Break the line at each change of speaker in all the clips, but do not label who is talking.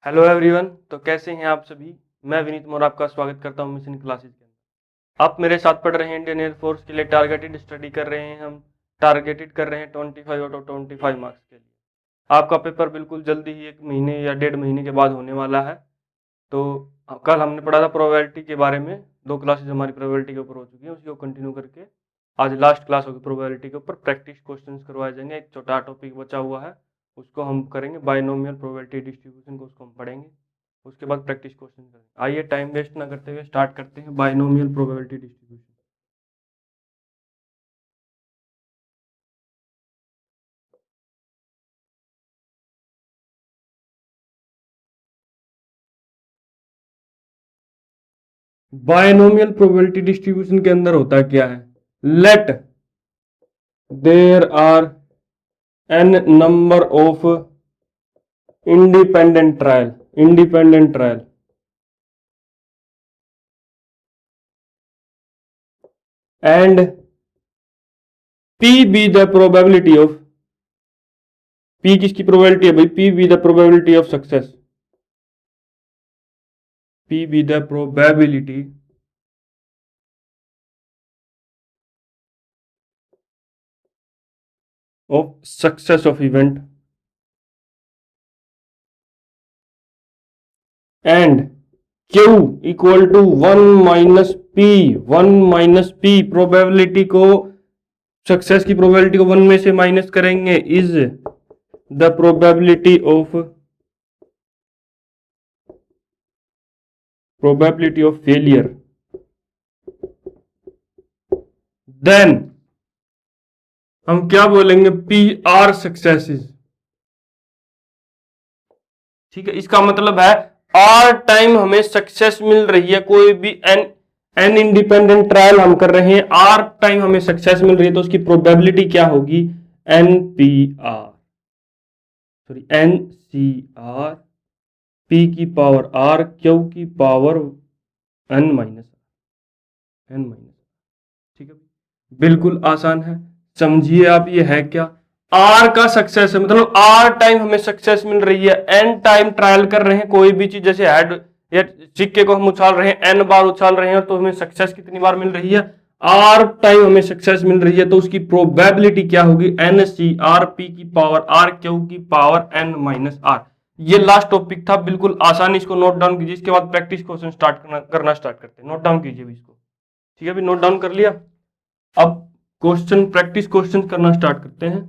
Hello everyone. तो कैसे हैं आप सभी। मैं विनीत मोर आपका स्वागत करता हूं मिशन क्लासेस के अंदर। आप मेरे साथ पढ़ रहे हैं इंडियन एयरफोर्स के लिए टारगेटेड स्टडी कर रहे हैं। हम टारगेटेड कर रहे हैं 25 आउट ऑफ 25 मार्क्स के लिए। आपका पेपर बिल्कुल जल्दी ही 1 महीने या 1.5 महीने के बाद होने वाला है। तो कल हमने पढ़ा था प्रोबेबिलिटी के बारे में। 2 क्लासेस हमारी प्रोबेबिलिटी के ऊपर हो चुकी है, उसी को कंटिन्यू करके आज लास्ट क्लास होगी प्रोबेबिलिटी के ऊपर। प्रैक्टिस क्वेश्चंस करवाए जाएंगे। एक छोटा टॉपिक बचा हुआ है, उसको हम करेंगे बाइनोमियल प्रोबेबिलिटी डिस्ट्रीब्यूशन को, उसको हम पढ़ेंगे। उसके बाद प्रैक्टिस क्वेश्चन करेंगे। आइए टाइम वेस्ट ना करते हुए स्टार्ट करते हैं binomial probability distribution. Binomial probability distribution के अंदर होता क्या है? Let there are N number of independent trial and P be the probability of, P किसकी प्रोबेबिलिटी है भाई? P be the probability of success, P be the probability of success of event and Q equal to 1 minus P probability को, success की probability को 1 में से minus करेंगे, is the probability of failure. Then हम क्या बोलेंगे? P R successes. ठीक है, इसका मतलब है आर टाइम हमें सक्सेस मिल रही है। कोई भी एन इंडिपेंडेंट ट्रायल हम कर रहे हैं, आर टाइम हमें सक्सेस मिल रही है, तो उसकी प्रोबेबिलिटी क्या होगी? N P R, sorry N C R, P की पावर आर, क्यू की पावर एन माइनस। ठीक है, बिल्कुल आसान है। समझिए आप, ये है क्या? आर का सक्सेस है, मतलब आर टाइम हमें सक्सेस मिल रही है, एन टाइम ट्रायल कर रहे हैं कोई भी चीज, जैसे हेड या सिक्के को हम उछाल रहे हैं, एन बार उछाल रहे हैं, तो हमें सक्सेस कितनी बार मिल रही है? आर टाइम हमें सक्सेस मिल रही है, तो उसकी प्रोबेबिलिटी क्या होगी? एन सी आर, पी की पावर आर, क्यू की पावर एन माइनस आर। ये लास्ट टॉपिक था, बिल्कुल आसानी, इसको नोट डाउन कीजिए। इसके बाद प्रैक्टिस क्वेश्चन करना स्टार्ट करते हैं। नोट डाउन कीजिए इसको। ठीक है, अभी नोट डाउन कर लिया। अब प्रैक्टिस क्वेश्चन करना स्टार्ट करते हैं।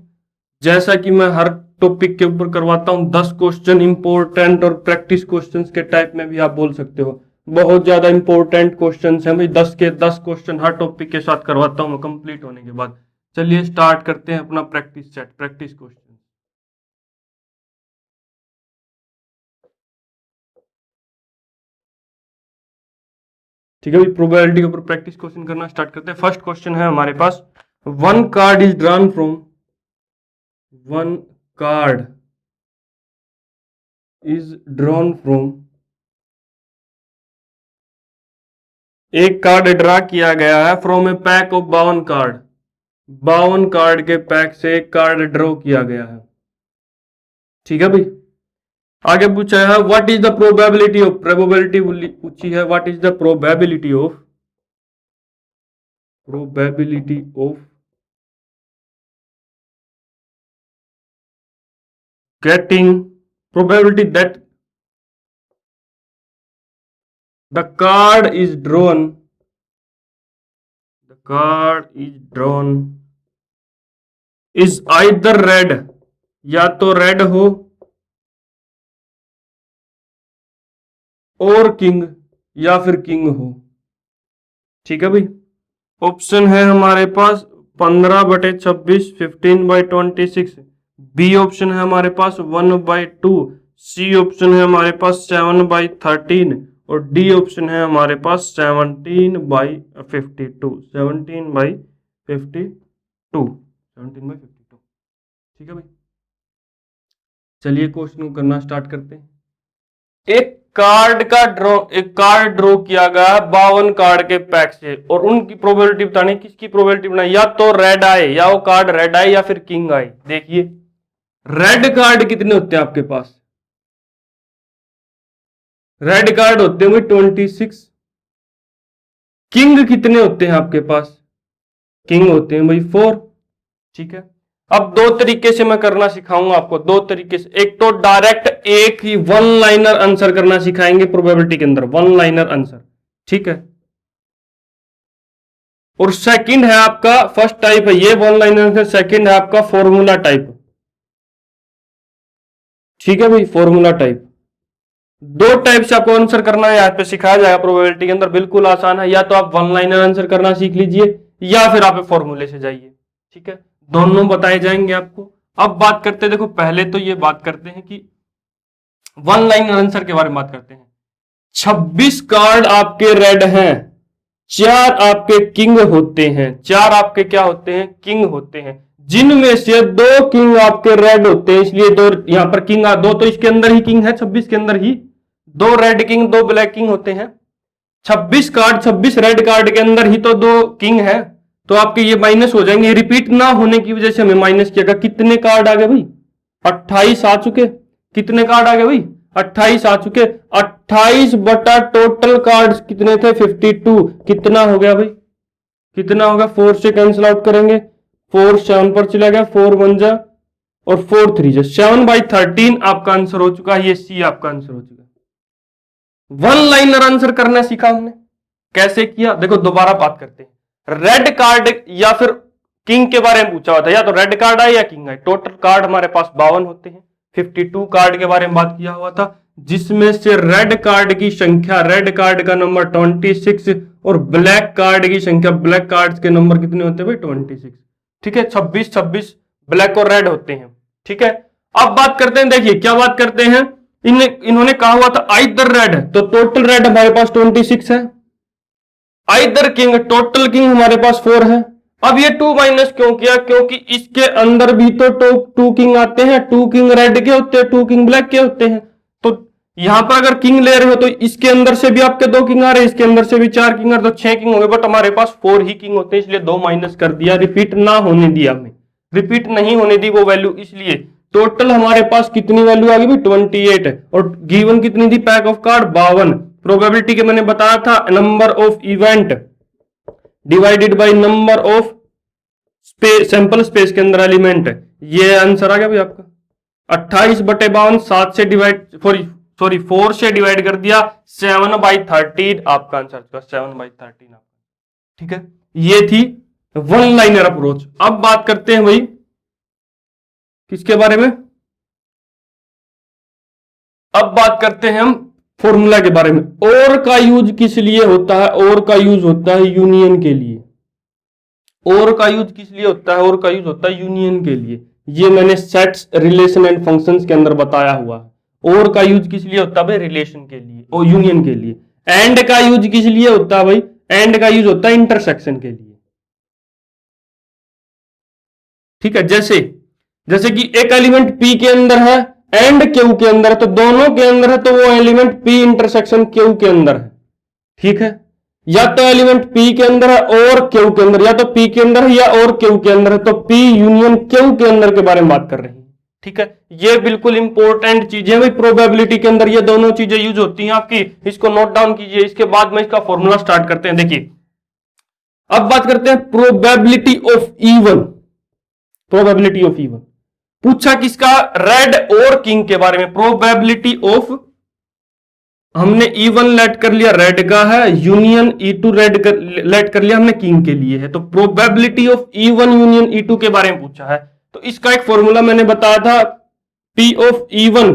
जैसा कि मैं हर टॉपिक के ऊपर करवाता हूं 10 क्वेश्चन इंपॉर्टेंट, और प्रैक्टिस क्वेश्चंस के टाइप में भी आप बोल सकते हो। बहुत ज्यादा इंपॉर्टेंट क्वेश्चंस हैं भाई, 10 के 10 क्वेश्चन हर टॉपिक के साथ करवाता हूं मैं कंप्लीट होने के बाद। चलिए स्टार्ट करते हैं अपना प्रैक्टिस सेट, प्रैक्टिस क्वेश्चन। ठीक है भाई, प्रोबेबिलिटी के ऊपर प्रैक्टिस क्वेश्चन करना स्टार्ट करते हैं। फर्स्ट क्वेश्चन है हमारे पास, one card is drawn from, one card is drawn from, एक कार्ड ड्रा किया गया है from a pack of 52 card, 52 card के पैक से एक कार्ड ड्रॉ किया गया है। ठीक है भाई, आगे पूछा है what is the probability of, probability पूछी है, what is the probability of getting, probability that the card is drawn is either red, या तो रेड हो, और किंग, या फिर किंग हो। ठीक है भाई, ऑप्शन है हमारे पास 15/26, 15/26। बी ऑप्शन है हमारे पास 1/2। सी ऑप्शन है हमारे पास 7/13। और डी ऑप्शन है हमारे पास 17/52, 17/52। ठीक है भाई, चलिए क्वेश्चन को करना स्टार्ट करते हैं। एक कार्ड ड्रॉ किया गया 52 कार्ड के पैक से, और उनकी प्रोबेबिलिटी बतानी, किसकी प्रोबेबिलिटी बनाई? या तो रेड आए, या वो कार्ड रेड आए, या फिर किंग आए। देखिए रेड कार्ड कितने होते हैं आपके पास? रेड कार्ड होते हैं भाई 26। किंग कितने होते हैं आपके पास? किंग होते हैं भाई 4। ठीक है, अब दो तरीके से मैं करना सिखाऊंगा आपको, दो तरीके से। एक तो डायरेक्ट एक ही वन लाइनर आंसर करना सिखाएंगे प्रोबेबिलिटी के अंदर, वन लाइनर आंसर। ठीक है, और सेकंड है आपका, फर्स्ट टाइप है ये वन लाइनर आंसर, सेकंड है आपका फॉर्मूला टाइप। ठीक है भाई, फॉर्मूला टाइप। दो टाइप से आपको आंसर करना है, यहाँ पे सिखाया जाएगा प्रोबेबिलिटी के अंदर, बिल्कुल आसान है। या तो आप वन लाइनर आंसर करना सीख लीजिए, या फिर आप फॉर्मूले से जाइए। ठीक है, दोनों बताए जाएंगे आपको। अब बात करते हैं, देखो पहले तो ये बात करते हैं कि वन लाइनर आंसर के बारे में बात करते हैं। 26 कार्ड आपके रेड हैं, 4 आपके किंग होते हैं, 4 आपके क्या होते हैं? किंग होते हैं, जिनमें से 2 किंग आपके रेड होते हैं, इसलिए 2 यहां पर किंग, 2 तो इसके अंदर ही किंग है, 26 के अंदर ही 2 रेड किंग 2 ब्लैक किंग होते हैं। 26 कार्ड, 26 रेड कार्ड के अंदर ही तो 2 किंग है, तो आपके ये माइनस हो जाएंगे। रिपीट ना होने की वजह से हमें माइनस किया। कितने कार्ड आ गए भाई? 28 आ चुके। कितने कार्ड आ गए भाई? 28 आ चुके। 28 बटा टोटल कार्ड्स कितने थे? 52। कितना हो गया भाई? कितना होगा? 4 से कैंसिल आउट करेंगे, 4 7 पर चला गया, 4 1 जा और 4 3 जा, 7/13 आपका आंसर हो चुका है। ये सी आपका आंसर हो चुका है। वन लाइनर आंसर करना सीखा हमने, कैसे किया देखो, दोबारा बात करते हैं। रेड कार्ड या फिर किंग के बारे में पूछा हुआ था, या तो रेड कार्ड आए या किंग आए। टोटल कार्ड हमारे पास 52 होते हैं। 52 कार्ड के बारे में बात किया हुआ था, जिसमें से रेड कार्ड की संख्या, रेड कार्ड का नंबर 26 और ब्लैक कार्ड की संख्या, ब्लैक कार्ड के नंबर कितने होते हैं भाई? 26। ठीक है, 26 26 ब्लैक और रेड होते हैं। ठीक है, अब बात करते हैं, देखिए क्या बात करते हैं। इन्होंने कहा हुआ था आइदर रेड, तो टोटल रेड हमारे पास 26 है। आइदर किंग, टोटल किंग हमारे पास 4 है। अब ये 2 माइनस क्यों किया? क्योंकि इसके अंदर भी तो 2 किंग आते हैं, 2 किंग रेड के होते हैं, 2 किंग ब्लैक के होते हैं। तो यहां पर अगर किंग ले रहे हो तो इसके अंदर से भी आपके 2 किंग आ रहे हैं, इसके अंदर से भी 4 किंग आ रहे, तो 6 किंग हो गए। बट हमारे पास 4 ही किंग होते हैं, इसलिए 2 माइनस कर दिया। रिपीट ना होने दिया, हमें रिपीट नहीं होने दी वो वैल्यू, इसलिए टोटल हमारे पास कितनी वैल्यू आ गई भाई? 28। और गिवन कितनी थी? Pack of card 52। प्रोबेबिलिटी के मैंने बताया था, number of event divided by number of sample space के अंदर एलिमेंट। ये आंसर आ गया भाई आपका 28/52। 7 से डिवाइड, सॉरी 4 से डिवाइड कर दिया, 7/13 आपका आंसर, 7/13 आपका। ठीक है, ये थी वन लाइनर अप्रोच। अब बात करते हैं भाई किसके बारे में? अब बात करते हैं हम फॉर्मूला के बारे में। और का यूज किस लिए होता है? और का यूज होता है यूनियन के लिए। और का यूज किस लिए होता है? और का यूज होता है यूनियन के लिए। ये मैंने सेट्स, रिलेशन एंड फंक्शंस के अंदर बताया हुआ है। और का यूज किस लिए होता है भाई? रिलेशन के लिए और यूनियन के लिए। एंड का यूज किस लिए होता है भाई? एंड का यूज होता है इंटरसेक्शन के लिए। ठीक है, जैसे कि एक एलिमेंट पी के अंदर है एंड क्यू के अंदर है, तो दोनों के अंदर है, तो वो एलिमेंट पी इंटरसेक्शन क्यू के अंदर है। ठीक है, या तो एलिमेंट पी के अंदर है और क्यू के अंदर, या तो पी के अंदर है या और क्यू के अंदर है, तो पी यूनियन क्यू के अंदर के बारे में बात कर रहे हैं। ठीक है, ये बिल्कुल इंपॉर्टेंट चीज है भाई, प्रोबेबिलिटी के अंदर ये दोनों चीजें यूज होती हैं आपकी, इसको नोट डाउन कीजिए। इसके बाद में इसका फॉर्मूला स्टार्ट करते हैं। देखिए, अब बात करते हैं probability of even. Probability of even पूछा किसका? रेड और किंग के बारे में। प्रोबेबिलिटी ऑफ, हमने इवन लेट कर लिया, रेड का है, यूनियन E2 रेड लेट कर लिया हमने, किंग के लिए है। तो probability of even union E2 के बारे में पूछा है, तो इसका एक फॉर्मूला मैंने बताया था, P of even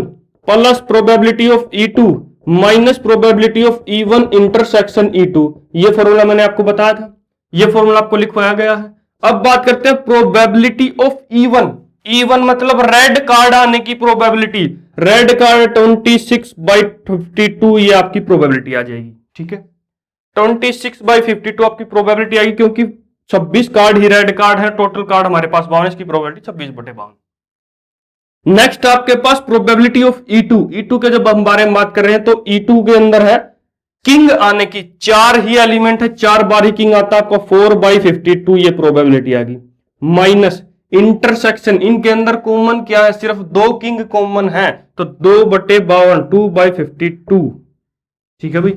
plus probability of E2 minus probability of even intersection E2। ये फॉर्मूला मैंने आपको बताया था, ये फॉर्मूला आपको लिखवाया गया है। अब बात करते हैं प्रोबेबिलिटी ऑफ इवन। इवन मतलब रेड कार्ड आने की प्रोबेबिलिटी। रेड कार्ड 26/52 ये आपकी प्रोबेबिलिटी आ जाएगी। ठीक है, 26/52 आपकी प्रोबेबिलिटी आएगी, क्योंकि 26 कार्ड ही रेड कार्ड है, टोटल कार्ड हमारे पास 52, की प्रोबेबिलिटी 26/52। नेक्स्ट आपके पास प्रोबेबिलिटी ऑफ E2। E2 के जब हम बारे में बात कर रहे हैं, तो E2 के अंदर है किंग आने की, 4 ही एलिमेंट है, 4 बार ही किंग आता है आपका, 4/52 ये प्रोबेबिलिटी आ गई। माइनस इंटरसेक्शन, इनके अंदर कॉमन क्या है? सिर्फ 2 किंग कॉमन है, तो 2/52 2/52 ठीक है भाई,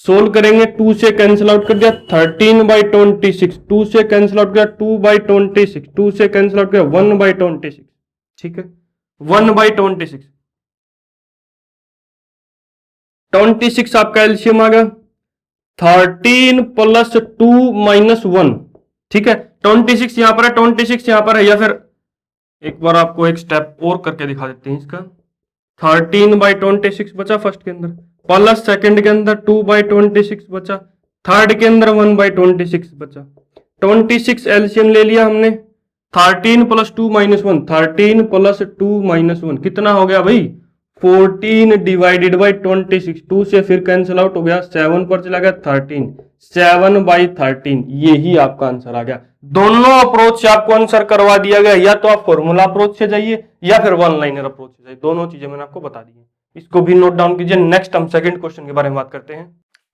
सोल्व करेंगे, 2 से कैंसिल आउट कर दिया 13/26, 2 से कैंसिल आउट किया 2/26, 2 से कैंसिल आउट किया 1/26, ठीक है 1/26, 26 आपका एलसीएम आ गया 13 + 2 - 1, ठीक है 26 यहां पर है, 26 यहां पर है, या फिर एक बार आपको एक स्टेप और करके दिखा देते हैं इसका। 13/26 बचा फर्स्ट के अंदर, प्लस सेकंड के अंदर 2/26 बचा, थर्ड के अंदर 1/26 बचा, 26 एलसीएम ले लिया हमने, 13 + 2 - 1, 13 + 2 - 1 कितना हो गया भाई 14/26, 2 से फिर कैंसिल आउट हो गया, 7 पर चला गया 13, 7/13, यही आपका आंसर आ गया। दोनों अप्रोच से आपको आंसर करवा दिया गया, या तो आप फॉर्मूला अप्रोच से जाइए या फिर वन लाइनर अप्रोच से जाइए, दोनों चीजें मैंने आपको बता दी है, इसको भी नोट डाउन कीजिए। नेक्स्ट हम सेकंड क्वेश्चन के बारे में बात करते हैं,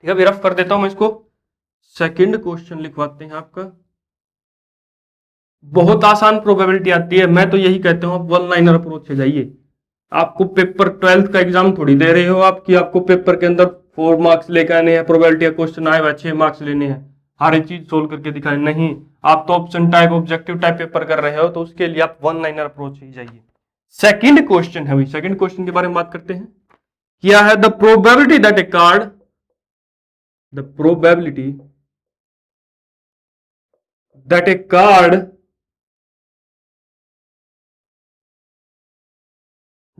ठीक है रफ कर देता हूं मैं इसको, सेकंड क्वेश्चन लिखवाते हैं आपका, बहुत आसान प्रोबेबिलिटी आती है, मैं तो यही कहता हूं आप वन लाइनर अप्रोच से जाइए। आपको पेपर 12th का एग्जाम थोड़ी दे रहे हो आपकी, आपको पेपर के अंदर 4 मार्क्स लेकर आने हैं, प्रोबेबिलिटी का क्वेश्चन आए हुआ 6 मार्क्स लेने हैं, हर एक चीज सोल्व करके दिखाए, नहीं आप तो option type objective type paper कर रहे हो, तो उसके लिए आप वन लाइनर अप्रोच ही जाइए। सेकंड क्वेश्चन है, सेकंड क्वेश्चन के बारे में बात करते हैं, क्या है the probability that A card, the probability that A card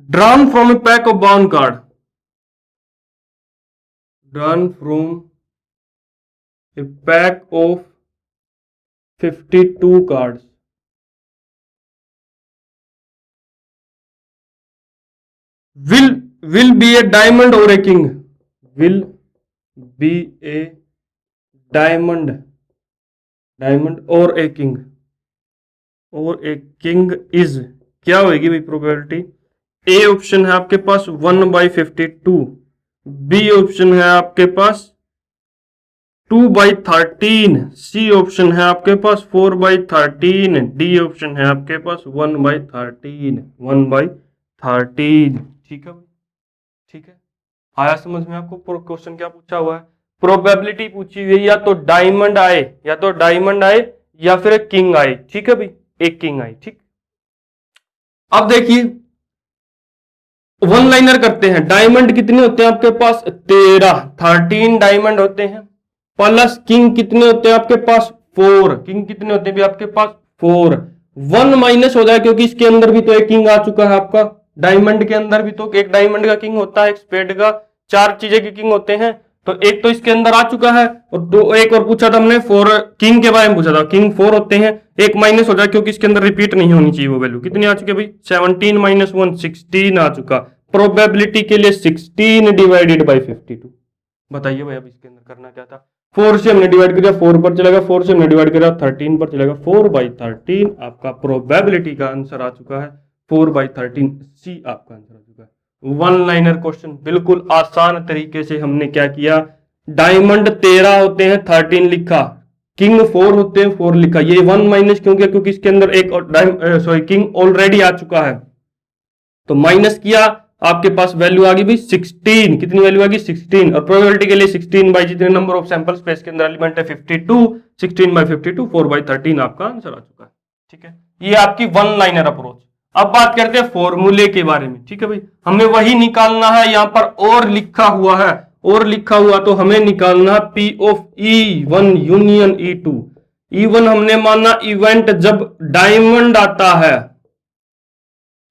drawn from a pack of bound card, drawn from a pack of 52 cards will be a diamond or a king, will be a diamond or a king, और a king is, क्या होगी भाई probability, A option है आपके पास 1/52, B option है आपके पास 2/13, C option है आपके पास 4/13, डी ऑप्शन है आपके पास 1/13, 1/13, ठीक है ठीक है, आया समझ में आपको क्वेश्चन क्या पूछा हुआ है, प्रोबेबिलिटी पूछी हुई है, या तो डायमंड आए, या तो डायमंड आए या फिर एक किंग आए, ठीक है भाई एक किंग आए, ठीक। अब देखिए वन लाइनर करते हैं, डायमंड कितने होते हैं आपके पास 13 डायमंड होते हैं, प्लस किंग कितने होते हैं आपके पास 4, किंग कितने होते हैं भी आपके पास 4, 1 माइनस हो जाए क्योंकि इसके अंदर भी तो एक किंग आ चुका है आपका, डायमंड के अंदर भी तो एक डायमंड का किंग होता है, एक स्पेड का, 4 चीजें के किंग होते हैं, तो एक तो इसके अंदर आ चुका है, और दो एक और पूछा था हमने 4 किंग के बारे में पूछा था, किंग 4 होते हैं, एक माइनस हो जाए क्योंकि इसके अंदर रिपीट नहीं होनी चाहिए वो वैल्यू, कितनी आ चुकी है भाई 17 - 1 16 आ चुका, प्रोबेबिलिटी के लिए 16/52, बताइए भाई अब इसके अंदर करना क्या था, 4 से हमने डिवाइड किया 4 पर चलेगा, 4 से हमने डिवाइड किया 13 पर चलेगा, 4/13 आपका प्रोबेबिलिटी का आंसर आ चुका है, 4/13 सी आपका आंसर आ चुका है। वन लाइनर क्वेश्चन बिल्कुल आसान तरीके से हमने क्या किया, डायमंड 13 होते हैं 13 लिखा, किंग 4 होते हैं 4 लिखा, ये 1 माइनस क्यों किया क्योंकि इसके अंदर एक किंग ऑलरेडी आ चुका है, तो माइनस किया, आपके पास वैल्यू आ गई भाई 16, कितनी वैल्यू आ गई 16, और प्रोबेबिलिटी के लिए 16 बाई जितने नंबर ऑफ सैंपल स्पेस के अंदर एलिमेंट है 52, 16/52 4/13 आपका आंसर आ चुका है, ठीक है, ये आपकी वन लाइनर अप्रोच। अब बात करते हैं फॉर्मूले के बारे में, ठीक है भाई, हमें वही निकालना है, यहां पर और लिखा हुआ है, और लिखा हुआ तो हमें निकालना है P of E1 union E2, E1 हमने माना इवेंट जब डायमंड आता है,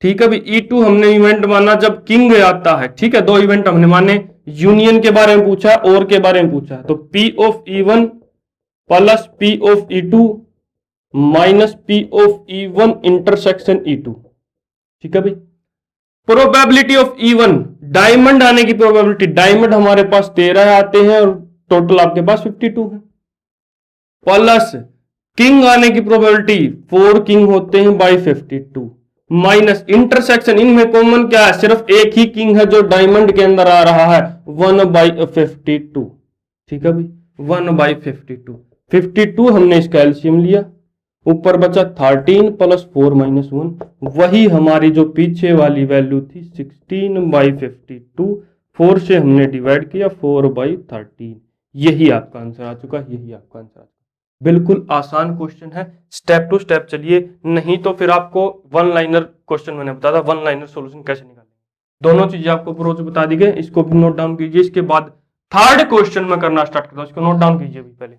ठीक है भाई, E2 हमने इवेंट माना जब किंग आता है, ठीक है, दो इवेंट हमने माने, यूनियन के बारे में पूछा और के बारे में पूछा, तो P of E1 plus P of E2 minus P of E1 intersection E2, ठीक है भाई, प्रोबेबिलिटी ऑफ E1 डायमंड आने की प्रोबेबिलिटी, डायमंड हमारे पास 13 आते हैं और टोटल आपके पास 52 है, प्लस किंग आने की प्रोबेबिलिटी 4 किंग होते हैं बाई 52, माइनस इंटरसेक्शन, इनमें कॉमन क्या है, सिर्फ एक ही किंग है जो डायमंड के अंदर आ रहा है 1/52, ठीक है भाई 1/52, 52 हमने इसका एलसीएम लिया, ऊपर बचा 13 प्लस 4 - 1, वही हमारी जो पीछे वाली वैल्यू थी 16/52, 4 से हमने डिवाइड किया 4/13, यही आपका आंसर आ चुका, यही आपका आंसर आ चुका। बिल्कुल आसान क्वेश्चन है, स्टेप टू स्टेप चलिए, नहीं तो फिर आपको वन लाइनर क्वेश्चन मैंने बताया था, वन लाइनर सॉल्यूशन कैसे निकालेंगे, दोनों चीजें आपको अप्रोच बता दी गई, इसको भी नोट डाउन कीजिए। इसके बाद थर्ड क्वेश्चन में करना स्टार्ट करता हूं, इसको नोट डाउन कीजिए अभी पहले।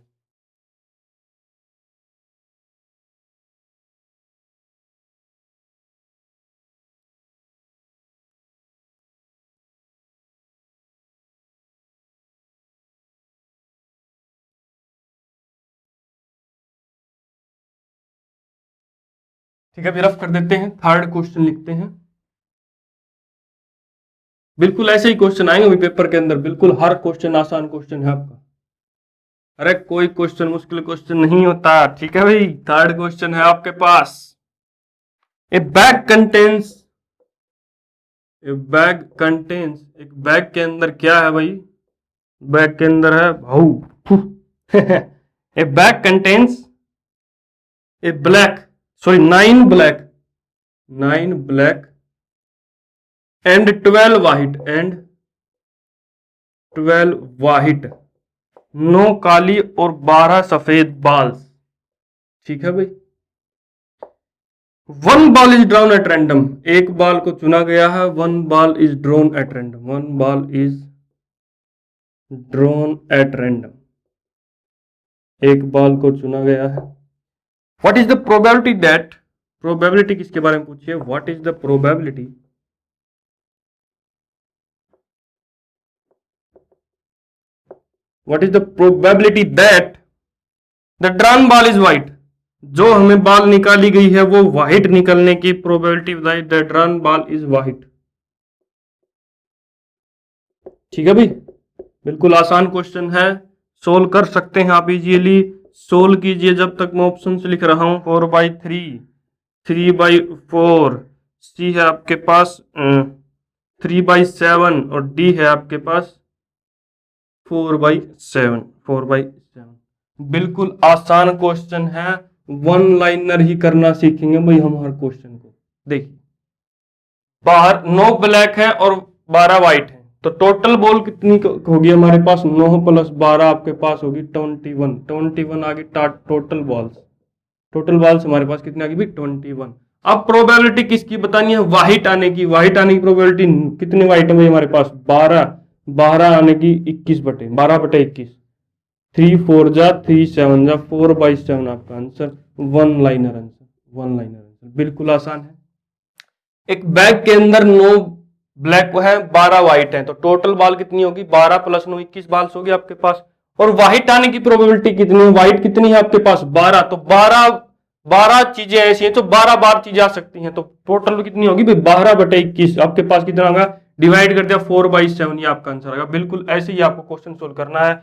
ठीक है, रफ कर देते हैं, थर्ड क्वेश्चन लिखते हैं। बिल्कुल ऐसे ही क्वेश्चन आएंगे अभी पेपर के अंदर, बिल्कुल हर क्वेश्चन आसान क्वेश्चन है आपका, अरे कोई क्वेश्चन मुश्किल क्वेश्चन नहीं होता। ठीक है भाई, थर्ड क्वेश्चन है आपके पास। A bag contains, a bag contains, एक बैग के अंदर क्या है भाई, बैग के अंदर है भाऊ ए bag contains A black, sorry 9 black and 12 white, and 12 white, 9 काली और 12 सफेद बाल्स। ठीक है भाई, one ball is drawn at random, एक बॉल को चुना गया है, one ball is drawn at random, one ball is drawn at random, एक बॉल को चुना गया है। What is the probability that, probability किसके बारे में पूछिए, what is the probability, what is the probability that the drawn ball is white, जो हमें बॉल निकाली गई है वो व्हाइट निकलने की प्रोबेबिलिटी बताई, the drawn ball is white. ठीक है भाई, बिल्कुल आसान क्वेश्चन है, सोल्व कर सकते हैं आप इजीली, सोल्व कीजिए जब तक मैं ऑप्शन लिख रहा हूं। 4/3, 3/4, सी है आपके पास 3/7 और डी है आपके पास 4/7, 4/7। बिल्कुल आसान क्वेश्चन है, वन लाइनर ही करना सीखेंगे भाई हम हर क्वेश्चन को। देखिए, बाहर 9 ब्लैक है और 12 व्हाइट है, तो टोटल बॉल कितनी होगी हमारे पास, 9 + 12 आपके पास होगी 21, 21 आ गई टोटल बॉल्स, टोटल बॉल्स हमारे पास कितनी आ गई भाई 21। अब प्रोबेबिलिटी किसकी बतानी है, व्हाइट आने की, व्हाइट आने की प्रोबेबिलिटी कितने व्हाइट है भाई हमारे पास 12, 12 आने की 21/12/21, 3 4 जा 3 7 जा 4/7 आपका answer, one liner answer, one liner answer, बिल्कुल आसान है। एक बैग के अंदर 9 ब्लैक है 12 व्हाइट है, तो टोटल बॉल कितनी होगी 12 + 9 21 बॉल्स होगी आपके पास। और व्हाइट आने की प्रोबेबिलिटी कितनी है, व्हाइट कितनी है आपके पास 12, तो 12 चीजें ऐसी हैं तो 12 बार चीजें आ सकती हैं, तो टोटल कितनी होगी भाई 12/21, आपके पास कितना होगा, डिवाइड कर दिया 4/7, ये आपका आंसर आएगा। बिल्कुल ऐसे ही आपको क्वेश्चन सोल्व करना है,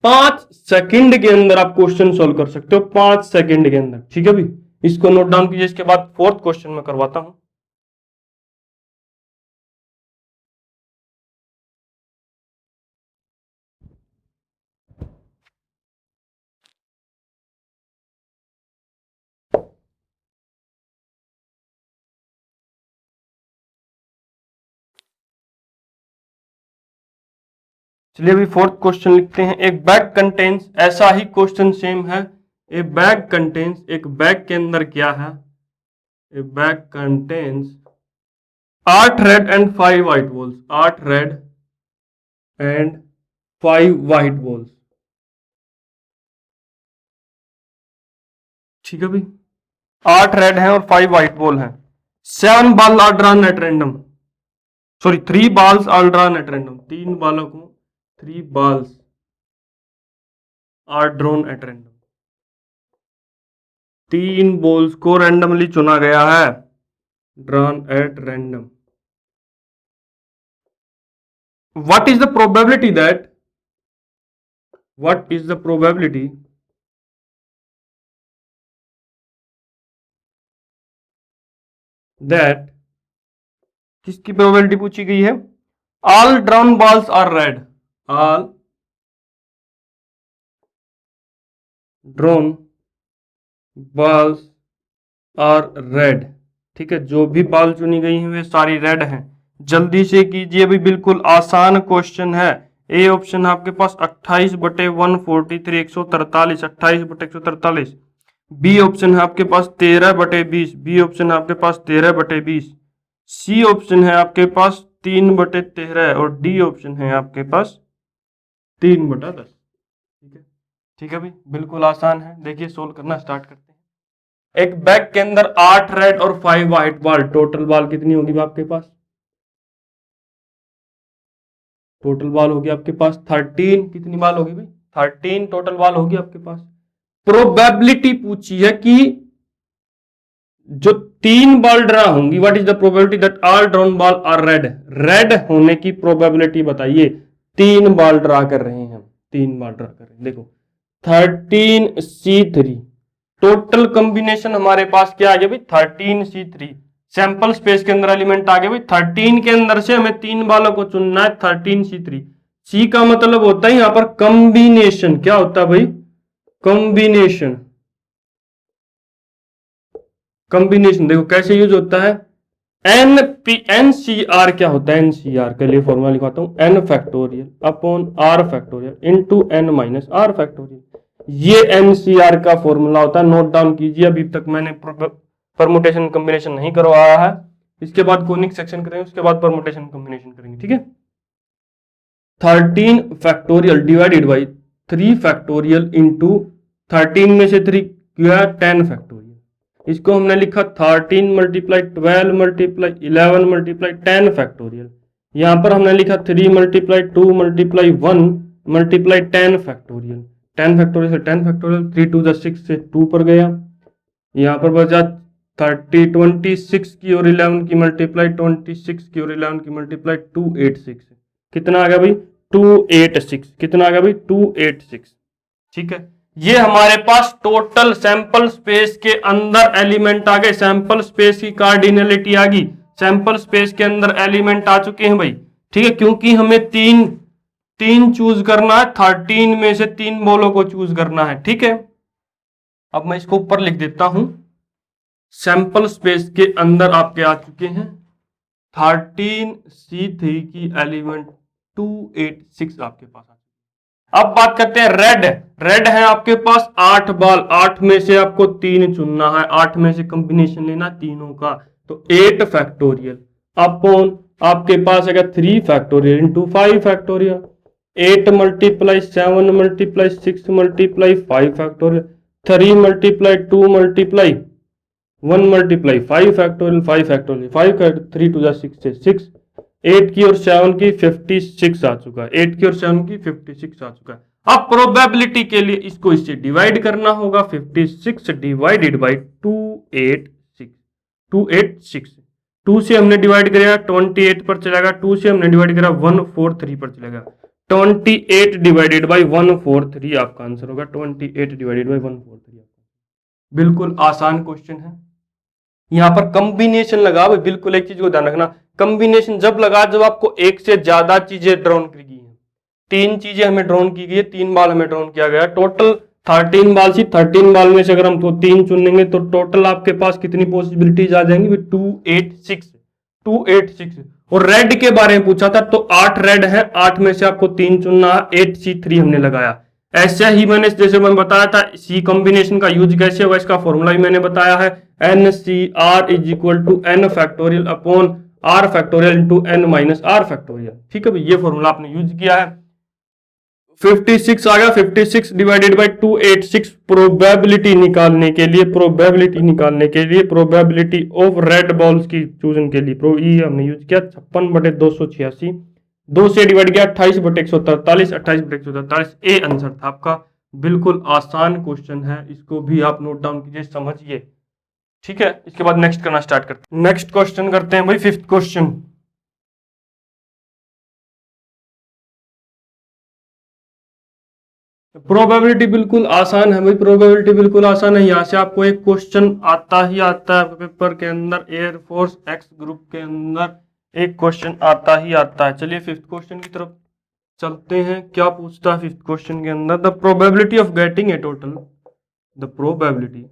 5 सेकंड के अंदर आप क्वेश्चन सोल्व कर सकते हो, 5 सेकंड के अंदर। ठीक है भाई, इसको नोट डाउन कीजिए, इसके बाद फोर्थ क्वेश्चन में करवाता हूं। चलिए अभी फोर्थ क्वेश्चन लिखते हैं। एक बैग कंटेन्स, ऐसा ही क्वेश्चन सेम है, ए बैग कंटेन्स, एक बैग के अंदर क्या है, ए bag contains 8 red and 5 white balls, 8 red and 5 white balls. ठीक है भाई, 8 रेड हैं और 5 व्हाइट बॉल हैं, 7 ball are drawn at random, sorry 3 balls are drawn at random, 3 बालों को 3 balls are drawn at random, 3 balls को रैंडमली चुना गया है, drawn at random. What is the probability that, what is the probability that, किसकी probability पूछी गई है, all drawn balls are red, all drawn balls are red. ठीक है, जो भी बॉल चुनी गई है वे सारी रेड हैं, जल्दी से कीजिए भाई, बिल्कुल आसान क्वेश्चन है। ए ऑप्शन है आपके पास 28/143 143, 28/143। बी ऑप्शन है आपके पास 13/20, बी ऑप्शन है आपके पास 13/20। सी ऑप्शन है आपके पास 3/13 और डी ऑप्शन है आपके पास 3/10। ठीक है, ठीक है भाई, बिल्कुल आसान है। देखिए सोल्व करना स्टार्ट करते हैं। एक बैग के अंदर 8 रेड और 5 व्हाइट बॉल, टोटल बॉल कितनी होगी आपके पास? टोटल बॉल होगी आपके पास 13। कितनी बॉल होगी भाई? 13 टोटल बॉल होगी आपके पास। प्रोबेबिलिटी पूछी है कि जो 3 बॉल ड्रा होंगी, what is the probability that all drawn ball are red. Red होने की प्रोबेबिलिटी बताइए। 3 बॉल ड्रा कर रहे हैं हम, 3 बॉल ड्रा कर रहे हैं। देखो 13C3 टोटल कॉम्बिनेशन हमारे पास क्या आ गया भाई? 13C3। सैंपल स्पेस के अंदर एलिमेंट आ गए भाई 13 के अंदर से हमें 3 बालों को चुनना है 13C3। सी का मतलब होता है यहां पर कॉम्बिनेशन। क्या होता है भाई? कॉम्बिनेशन। कॉम्बिनेशन देखो कैसे यूज होता है। एनसीआर क्या होता है? एनसीआर के लिए फॉर्मूला लिखवाता हूं, N factorial upon R factorial into N minus R factorial. ये एनसीआर का फॉर्मूला होता है, नोट डाउन कीजिए। अभी तक मैंने परमुटेशन कॉम्बिनेशन नहीं करवाया है, इसके बाद कोनिक सेक्शन करेंगे, उसके बाद परमुटेशन कॉम्बिनेशन करेंगे। ठीक है, 13 factorial divided by 3 factorial into 13 में से 3 किया 10 फैक्टोरियल। इसको हमने लिखा 13 मल्टीप्लाई 12 मल्टीप्लाई 11 मल्टीप्लाई 10 फैक्टोरियल। यहां पर हमने लिखा 3 multiply 2 multiply 1 multiply 10 factorial. 10 factorial से 10 फैक्टोरियल, 3 टू 6 से 2 पर गया। यहां पर बचा 26 की और 11 की मल्टीप्लाई 26 की और 11 की मल्टीप्लाई 286। कितना आ गया भाई? 286। कितना आ गया भाई? 286। ठीक है, ये हमारे पास टोटल सैंपल स्पेस के अंदर एलिमेंट आ गए। सैंपल स्पेस की कार्डिनलिटी आ गई, सैंपल स्पेस के अंदर एलिमेंट आ चुके हैं भाई। ठीक है, क्योंकि हमें तीन तीन चूज करना है, 13 में से 3 बॉलों को चूज करना है। ठीक है, अब मैं इसको ऊपर लिख देता हूं। सैंपल स्पेस के अंदर आपके आ चुके हैं 13C3 की एलिमेंट 286 आपके पास आ चुके हैं। अब बात करते हैं रेड। रेड है आपके पास 8 बॉल, 8 में से आपको 3 चुनना है, 8 में से कॉम्बिनेशन लेना तीनों का। तो 8 फैक्टोरियल अपॉन आपके पास है 3 factorial into 5 factorial. 8 multiply 7 multiply 6 multiply 5 factorial. 3 multiply 2 multiply 1 multiply 5 factorial, 5 factorial 5 3 to 6 से 6। 8 की और 7 की 56 आ चुका है, 8 की और 7 की 56 आ चुका है। अब प्रोबेबिलिटी के लिए इसको इससे डिवाइड करना होगा। 56 डिवाइडेड बाई 286, 286। 2 से हमने डिवाइड करेगा 28 पर चलेगा, 2 से हमने डिवाइड करा 143 पर चलेगा। 28 डिवाइडेड बाई 143 आपका आंसर होगा। 28 डिवाइडेड बाई 143। बिल्कुल आसान क्वेश्चन है। यहां पर कॉम्बिनेशन लगा भाई, बिल्कुल एक चीज को ध्यान रखना, कॉम्बिनेशन जब लगा जब आपको एक से ज्यादा चीजें ड्रॉन की गई हैं। 3 चीजें हमें ड्रॉन की गई है, 3 बाल हमें ड्रॉन किया गया। टोटल 13 बाल थी, 13 बाल में से अगर हम तो 3 चुनेंगे तो टोटल आपके पास कितनी पॉसिबिलिटीज आ जाएंगी? 286, 286। और रेड के बारे में पूछा था तो 8 रेड है, 8 में से आपको 3 चुनना है, 8C3 हमने लगाया। ऐसा ही मैंने जैसे मैंने बताया था सी कॉम्बिनेशन का यूज कैसे होगा, इसका फॉर्मूला भी मैंने बताया है। NCR is equal to N factorial upon R factorial into N माइनस R फैक्टोरियल। ठीक है भाई, ये फॉर्मूला आपने यूज किया है। 56 आ गया, 56 डिवाइडेड बाई 286। प्रोबेबिलिटी निकालने के लिए, प्रोबेबिलिटी निकालने के लिए, प्रोबेबिलिटी ऑफ रेड बॉल्स की चूजन के लिए ये हमने यूज किया 56/286। 2 से डिवाइड किया 28/143, 28/143। ए आंसर था आपका। बिल्कुल आसान क्वेश्चन है, इसको भी आप नोट डाउन कीजिए, समझिए। ठीक है, इसके बाद नेक्स्ट करना स्टार्ट करते हैं। नेक्स्ट क्वेश्चन करते हैं भाई, 5th क्वेश्चन। प्रोबेबिलिटी बिल्कुल आसान है भाई, प्रोबेबिलिटी बिल्कुल आसान है। यहां से आपको एक क्वेश्चन आता ही आता है पेपर के अंदर, एयरफोर्स एक्स ग्रुप के अंदर एक क्वेश्चन आता ही आता है। चलिए 5th क्वेश्चन की तरफ चलते हैं। क्या पूछता है 5th क्वेश्चन के अंदर? The probability of getting a total, the probability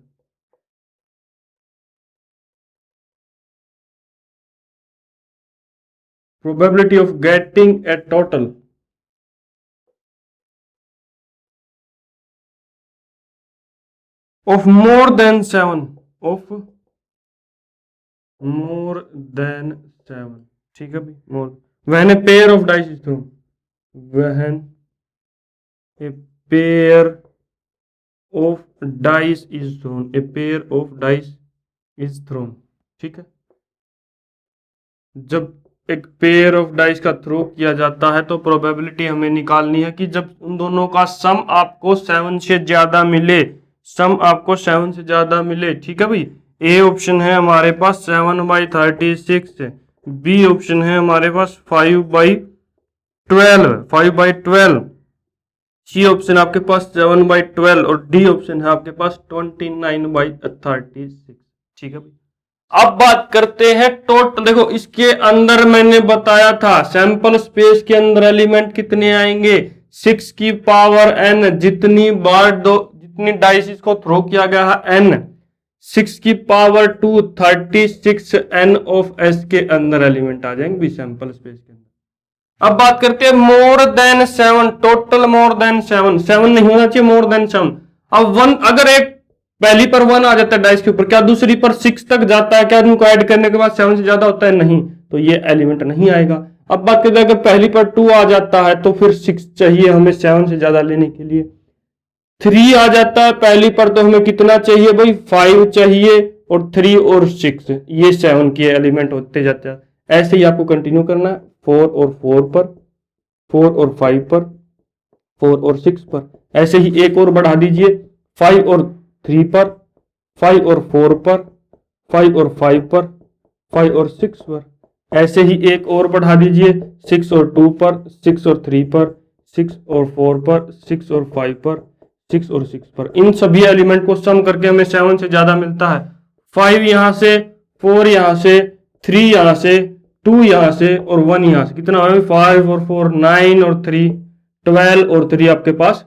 probability of getting a total of more than 7 of more than 7, ठीक है भाई, more when a pair of dice is thrown, when a pair of dice is thrown, a pair of dice is thrown, ठीक है। जब एक pair of dice का throw किया जाता है तो प्रोबेबिलिटी हमें निकालनी है कि जब उन दोनों का सम आपको 7 से ज्यादा मिले, सम आपको 7 से ज्यादा मिले, ठीक है भाई। ए ऑप्शन है हमारे पास 7/36, बी ऑप्शन है हमारे पास 5/12, 5/12, सी ऑप्शन आपके पास 7/12 और डी ऑप्शन है आपके पास 29/36, ठीक है भाई। अब बात करते हैं टोटल। देखो इसके अंदर मैंने बताया था सैंपल स्पेस के अंदर एलिमेंट कितने आएंगे, 6 की पावर n, जितनी बार जितनी डाइस इसको थ्रो किया गया है n, 6 की पावर 2, 36 n ऑफ s के अंदर एलिमेंट आ जाएंगे सैंपल स्पेस के अंदर। अब बात करते हैं more than 7, total more than 7, 7 नहीं होना चाहिए, मोर देन 7। अब 1, अगर एक पहली पर 1 आ जाता है डाइस के ऊपर, क्या दूसरी पर 6 तक जाता है, क्या उनको ऐड करने के बाद 7 से ज्यादा होता है, नहीं, तो ये एलिमेंट नहीं आएगा। अब बात करते हैं अगर पहली पर 2 आ जाता है तो फिर 6 चाहिए हमें 7 से ज्यादा लेने के लिए। 3 आ जाता है पहली पर तो हमें कितना चाहिए भाई, 5 चाहिए, और 3 और 6 ये 7 के एलिमेंट होते जाते हैं। ऐसे ही आपको कंटिन्यू करना है, 4 और 4 पर, 4 और 5 पर, 4 और 6 पर। ऐसे ही एक और बढ़ा दीजिए, 5 और 3 पर, 5 और 4 पर, 5 और 5 पर, 5 और 6 पर। ऐसे ही एक और बढ़ा दीजिए, 6 और 2 पर, 6 और 3 पर, 6 और 4 पर, 6 और 5 पर, 6 और 6 पर। इन सभी एलिमेंट को सम करके हमें 7 से ज्यादा मिलता है। 5 यहां से, 4 यहां से, 3 यहां से, 2 यहां से और 1 यहां से। कितना 5 और 4 9 और 3 12 और 3 आपके पास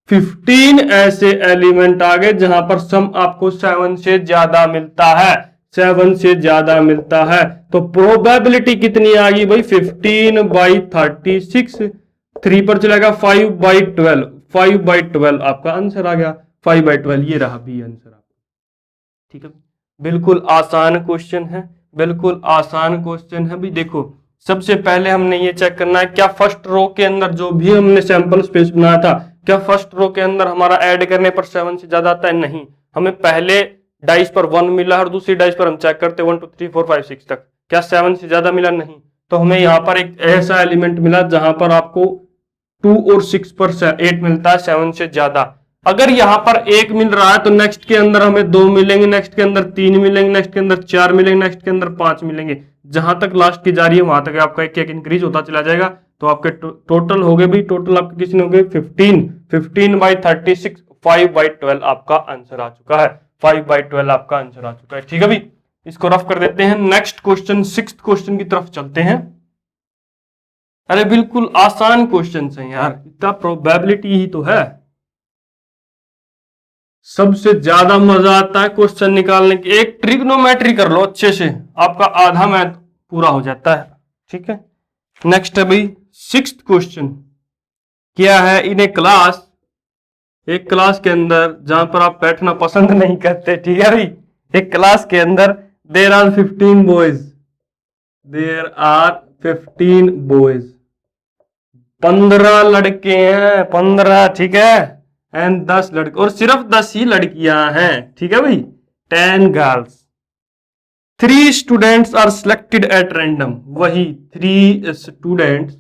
15 ऐसे एलिमेंट आ गए जहां पर सम आपको 7 से ज्यादा मिलता है, 7 से ज्यादा मिलता है। तो प्रोबेबिलिटी कितनी आ गई भाई, 15/36, 3 पर चलेगा 5/12, 5/12 आपका आंसर आ गया, 5/12 ये रहा भी आंसर आपका, ठीक है। बिल्कुल आसान क्वेश्चन है, बिल्कुल आसान क्वेश्चन है भी। देखो सबसे पहले हमने ये चेक करना है क्या फर्स्ट रो के अंदर जो भी हमने सैंपल स्पेस बनाया था, क्या फर्स्ट रो के अंदर हमारा ऐड करने पर 7 से ज्यादा आता है, नहीं। हमें पहले डाइस पर 1 मिला और दूसरी डाइस पर हम चेक करते 1 2 3 4 5 6 तक, क्या 7 से ज्यादा मिला, नहीं। तो हमें यहाँ पर एक ऐसा एलिमेंट मिला जहां पर आपको 2 और 6 पर 8 मिलता है, 7 से ज्यादा। अगर यहाँ पर 1 मिल रहा है तो नेक्स्ट के अंदर हमें 2 मिलेंगे, नेक्स्ट के अंदर 3 मिलेंगे, नेक्स्ट के अंदर 4 मिलेंगे, नेक्स्ट के अंदर 5 मिलेंगे। जहां तक लास्ट की जा रही है वहां तक आपका एक एक इंक्रीज होता चला जाएगा। तो आपके टोटल हो गए भी, टोटल आपके कितने हो गए 15, 15/36, 5/12 आपका आंसर आ चुका है, 5/12 आपका आंसर आ चुका है, ठीक है भाई। इसको रफ कर देते हैं, नेक्स्ट क्वेश्चन 6th क्वेश्चन की तरफ चलते हैं। अरे बिल्कुल आसान क्वेश्चन है यार, इतना प्रोबेबिलिटी ही तो है। सबसे ज्यादा मजा आता है क्वेश्चन निकालने की, एक ट्रिग्नोमेट्री कर लो अच्छे से, आपका आधा मैथ पूरा हो जाता है, ठीक है। नेक्स्ट है भाई 6th क्वेश्चन, क्या है इन ए क्लास, एक क्लास के अंदर जहां पर आप बैठना पसंद नहीं करते, ठीक है भाई। एक क्लास के अंदर there are 15 boys, there are 15 boys, 15 लड़के हैं, 15, ठीक है, एंड 10 लड़के, और सिर्फ 10 ही लड़कियां हैं, ठीक है भाई, 10 girls. 3 students are selected at random, वही 3 students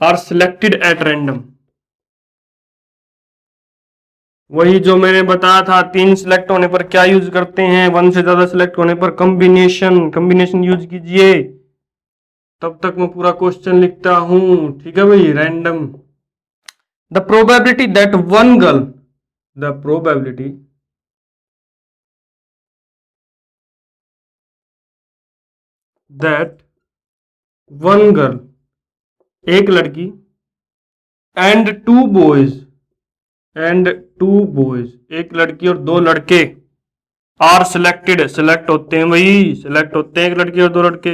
are selected at random, वही जो मैंने बताया था 3 सिलेक्ट होने पर क्या यूज करते हैं, 1 से ज्यादा सिलेक्ट होने पर कॉम्बिनेशन, कॉम्बिनेशन यूज कीजिए। तब तक मैं पूरा क्वेश्चन लिखता हूं, ठीक है भाई। Random, the probability that one girl, the probability that one girl, एक लड़की, and 2 boys, and 2 boys, एक लड़की और 2 लड़के आर सिलेक्टेड, सिलेक्ट होते हैं भाई, सिलेक्ट होते हैं एक लड़की और दो लड़के।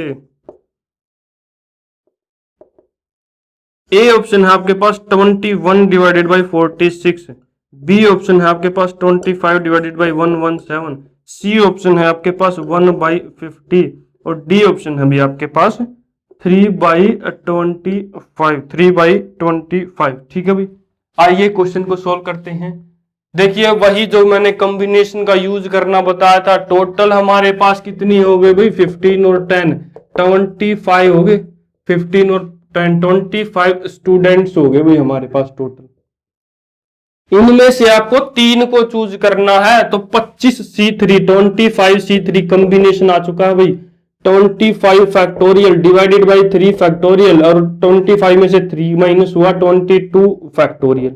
ए ऑप्शन है आपके पास 21 डिवाइडेड बाई 46, बी ऑप्शन है आपके पास 25 डिवाइडेड बाई 117, सी ऑप्शन है आपके पास 1/50 और डी ऑप्शन है भी आपके पास 3/25, 3/25। ठीक है भाई, आइए क्वेश्चन को सॉल्व करते हैं। देखिए वही जो मैंने कॉम्बिनेशन का यूज करना बताया था, टोटल हमारे पास कितनी हो गई भाई, 15 और 10, 25 हो गए, 15 और 10, 25 स्टूडेंट्स हो गए भाई हमारे पास टोटल। इनमें से आपको 3 को चूज करना है, तो 25C3, 25C3 कॉम्बिनेशन आ चुका है भाई, 25 फैक्टोरियल डिवाइडेड बाई 3 फैक्टोरियल, और 25 में से 3 माइनस हुआ 22 फैक्टोरियल।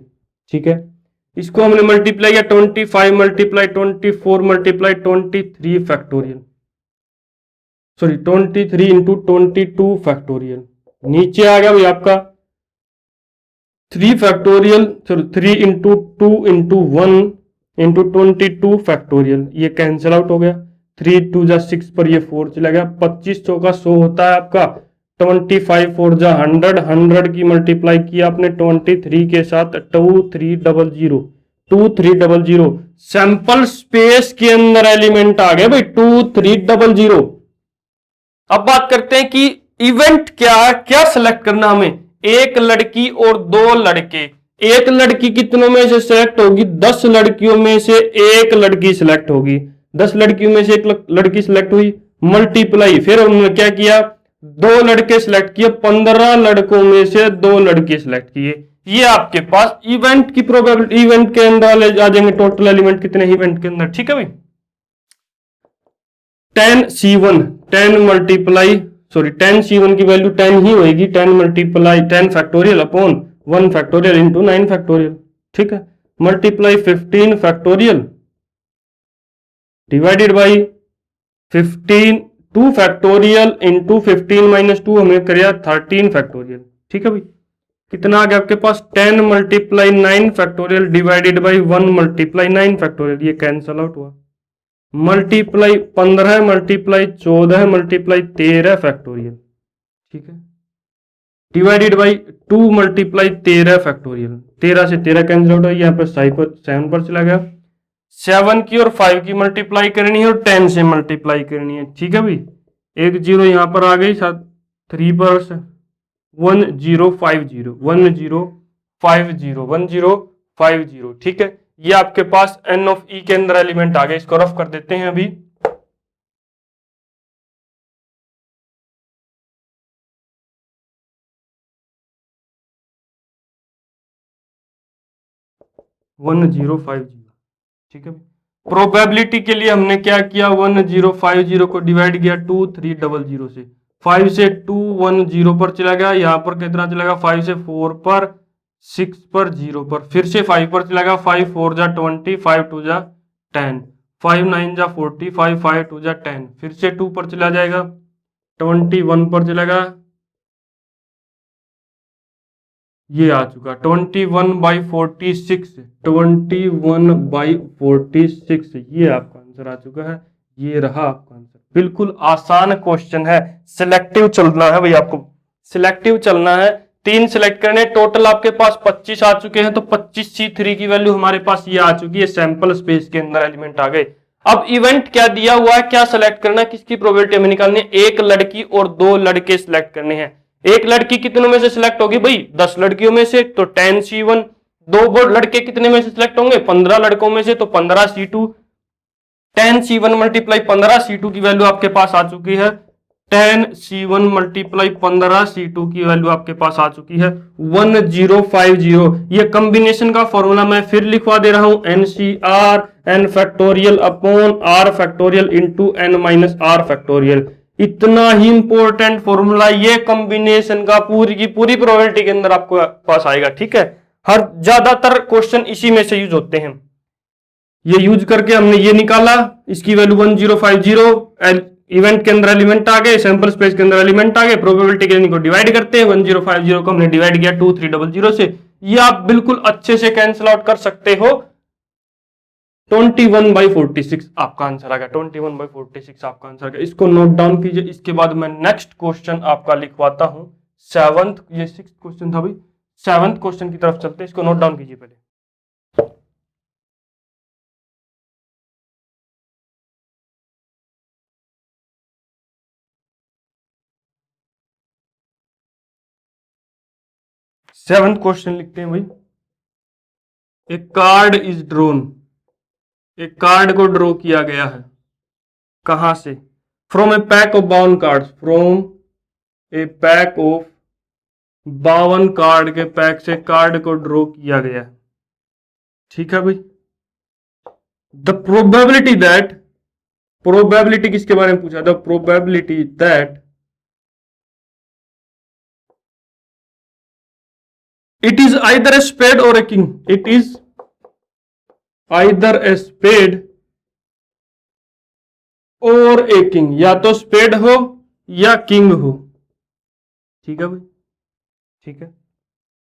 ठीक है, इसको हमने मल्टीप्लाई किया 25 multiply 24 multiply 23 factorial, sorry 23 into 22 factorial. नीचे आ गया भाई आपका 3 factorial, sorry 3 into 2 into 1 into 22 factorial, ये कैंसिल आउट हो गया, 3 2 जा 6 पर ये 4 चला गया, 25 चौका 100 होता है आपका, 25 4 जा 100, 100 की मल्टीप्लाई किया आपने 23 के साथ, 2300, 2300 सैंपल स्पेस के अंदर एलिमेंट आ गए भाई 2300। अब बात करते हैं कि इवेंट क्या है, क्या सिलेक्ट करना हमें, एक लड़की और दो लड़के। एक लड़की कितनों में से सिलेक्ट होगी, 10 लड़कियों में से एक लड़की सिलेक्ट होगी, 10 लड़कियों में से एक लड़की सिलेक्ट हुई, मल्टीप्लाई, फिर उन्होंने क्या किया, 2 लड़के सिलेक्ट किए, 15 लड़कों में से 2 लड़के सिलेक्ट किए। ये आपके पास इवेंट की प्रोबेबिलिटी, इवेंट के अंदर आ जाएंगे टोटल एलिमेंट कितने इवेंट के अंदर। ठीक है भाई, 10C1, 10 मल्टीप्लाई, सॉरी 10C1 की वैल्यू 10 ही होगी, 10 multiply 10 factorial upon 1 factorial into 9 factorial. ठीक है, multiply 15 factorial divided by 15 2 factorial into 15 minus 2 हमें करिए 13 फैक्टोरियल। ठीक है भाई, कितना आ गया आपके पास, 10 multiply 9 factorial divided by 1 multiply 9 factorial, ये कैंसल आउट हुआ, मल्टीप्लाई 15 मल्टीप्लाई 14 मल्टीप्लाई 13 फैक्टोरियल। ठीक है, डिवाइडेड बाई 2 मल्टीप्लाई 13 फैक्टोरियल, 13 से 13 कैंसिल आउट है, यहाँ पर 7 पर चला गया, 7 की और 5 की मल्टीप्लाई करनी है और 10 से मल्टीप्लाई करनी है। ठीक है भाई, एक जीरो यहाँ पर आ गई, साथ 3 पर 1050 1050। ठीक है, ये आपके पास N ऑफ E के अंदर एलिमेंट आ गए, इसको रफ कर देते हैं अभी। ठीक है, प्रोबेबिलिटी के लिए हमने क्या किया, 1050 को डिवाइड किया 2300 से, 5 से 210 पर चला गया, यहां पर कितना चला गया, 5 से 4 पर, 6 पर, 0 पर, फिर से 5 पर चला गया, 5 4 जा 20, 5 2 जा 10, 5 9 जा 40, 5 5 2 जा 10, फिर से 2 पर चला जाएगा, 21 पर चलेगा, ये आ चुका 21/46, 21/46, ये आपका आंसर आ चुका है, ये रहा आपका आंसर। बिल्कुल आसान क्वेश्चन है, सिलेक्टिव चलना है भाई, आपको सिलेक्टिव चलना है, 3 सिलेक्ट करने, टोटल आपके पास 25 आ चुके हैं, तो 25C3 की वैल्यू हमारे पास ये आ चुकी है, सैंपल स्पेस के अंदर एलिमेंट आ गए। अब इवेंट क्या दिया हुआ है, क्या सिलेक्ट करना है, किसकी प्रोबेबिलिटी हमें निकालनी है, एक लड़की और 2 लड़के सिलेक्ट करने हैं। एक लड़की कितनों में से सिलेक्ट होगी भाई, 10 लड़कियों में से, तो 10C1, 2 लड़के कितने में से सिलेक्ट होंगे, 15 लड़कों में से, तो 15C2, 10C1 मल्टीप्लाई 15C2 की वैल्यू आपके पास आ चुकी है, 10C1 मल्टीप्लाई 15C2 की वैल्यू आपके पास आ चुकी है 1050। ये कॉम्बिनेशन का फॉर्मूला मैं फिर लिखवा दे रहा हूं, NCR n factorial upon r factorial into n माइनस r फैक्टोरियल। इतना ही इंपॉर्टेंट फॉर्मूला, ये कॉम्बिनेशन का पूरी की पूरी प्रोबेबिलिटी के अंदर आपको पास आएगा। ठीक है, हर ज्यादातर क्वेश्चन इसी में से यूज होते हैं, ये यूज करके हमने ये निकाला, इसकी वैल्यू 1050, इवेंट के अंदर एलिमेंट आ गए, सैंपल स्पेस के अंदर एलिमेंट आ गए, प्रोबेबिलिटी के को डिवाइड करते हैं, 1050 को हमने डिवाइड किया 2300 से, ये आप बिल्कुल अच्छे से कैंसिल आउट कर सकते हो। 21/46 आपका आंसर आ गया। 21/46 आपका आंसर आ गया। इसको नोट डाउन कीजिए। इसके बाद मैं नेक्स्ट क्वेश्चन आपका लिखवाता हूं। सेवंथ, ये 6th क्वेश्चन था भाई, 7th क्वेश्चन की तरफ चलते हैं। इसको नोट डाउन कीजिए पहले। सेवंथ क्वेश्चन लिखते हैं भाई। ए कार्ड इज ड्रोन, एक कार्ड को ड्रॉ किया गया है। कहां से? From a pack of 52 cards, from a pack of 52 card के पैक से कार्ड को ड्रॉ किया गया है। ठीक है भाई। द प्रोबेबिलिटी दैट, प्रोबेबिलिटी किसके बारे में पूछा? The probability that it is either a spade or a king, it is either a spade or a king, या तो स्पेड हो या किंग हो। ठीक है भाई, ठीक है।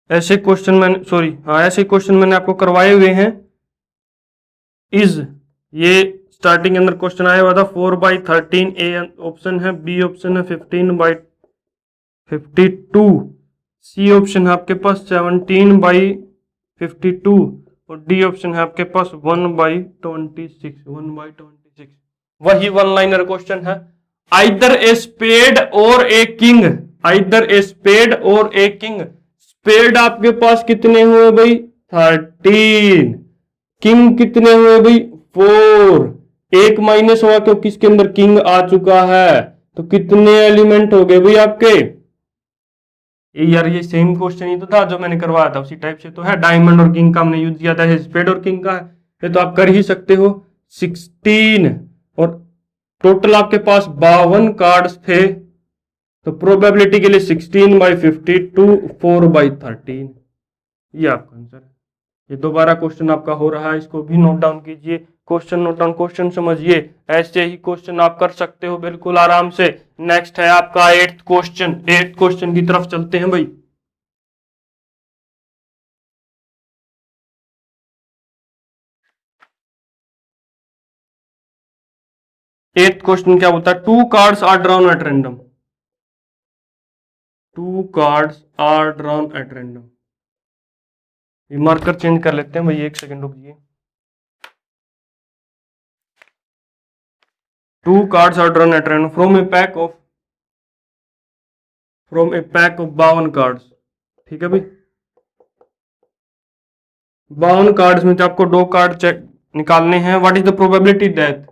ऐसे क्वेश्चन मैंने, सॉरी हाँ, ऐसे क्वेश्चन मैंने आपको करवाए हुए हैं। इज, ये स्टार्टिंग के अंदर क्वेश्चन आया हुआ था 4/13, ए ऑप्शन है, बी ऑप्शन है 15/52, सी ऑप्शन है आपके पास 17/52 और डी ऑप्शन है आपके पास 1/26। वही वन लाइनर क्वेश्चन है। Either a spade or a king, either a spade or a king. Spade आपके पास कितने हुए भाई? 13। किंग कितने हुए भाई? 4। एक माइनस हुआ क्योंकि इसके अंदर किंग आ चुका है, तो कितने एलिमेंट हो गए भाई आपके? यार ये सेम क्वेश्चन ही तो था जो मैंने करवाया था, उसी टाइप से तो है। डायमंड और किंग का हमने यूज किया था, स्पेड और किंग का है, ये तो आप कर ही सकते हो। 16 और टोटल आपके पास 52 कार्ड्स थे, तो प्रोबेबिलिटी के लिए 16/52, 4/13, ये आपका आंसर है। ये दोबारा क्वेश्चन आपका हो रहा है, इसको भी नोट डाउन कीजिए। क्वेश्चन नोट डाउन, क्वेश्चन समझिए। ऐसे ही क्वेश्चन आप कर सकते हो बिल्कुल आराम से। नेक्स्ट है आपका 8th क्वेश्चन। 8th क्वेश्चन की तरफ चलते हैं भाई। एट्थ क्वेश्चन क्या होता है? 2 cards are drawn at random, 2 cards are drawn at random. ये मार्कर चेंज कर लेते हैं भाई, 1 सेकंड रुकिए। 2 cards are drawn at random from a pack of 52 cards. ठीक है भाई, 52 कार्ड्स में से आपको 2 कार्ड चेक निकालने हैं। What is the probability that,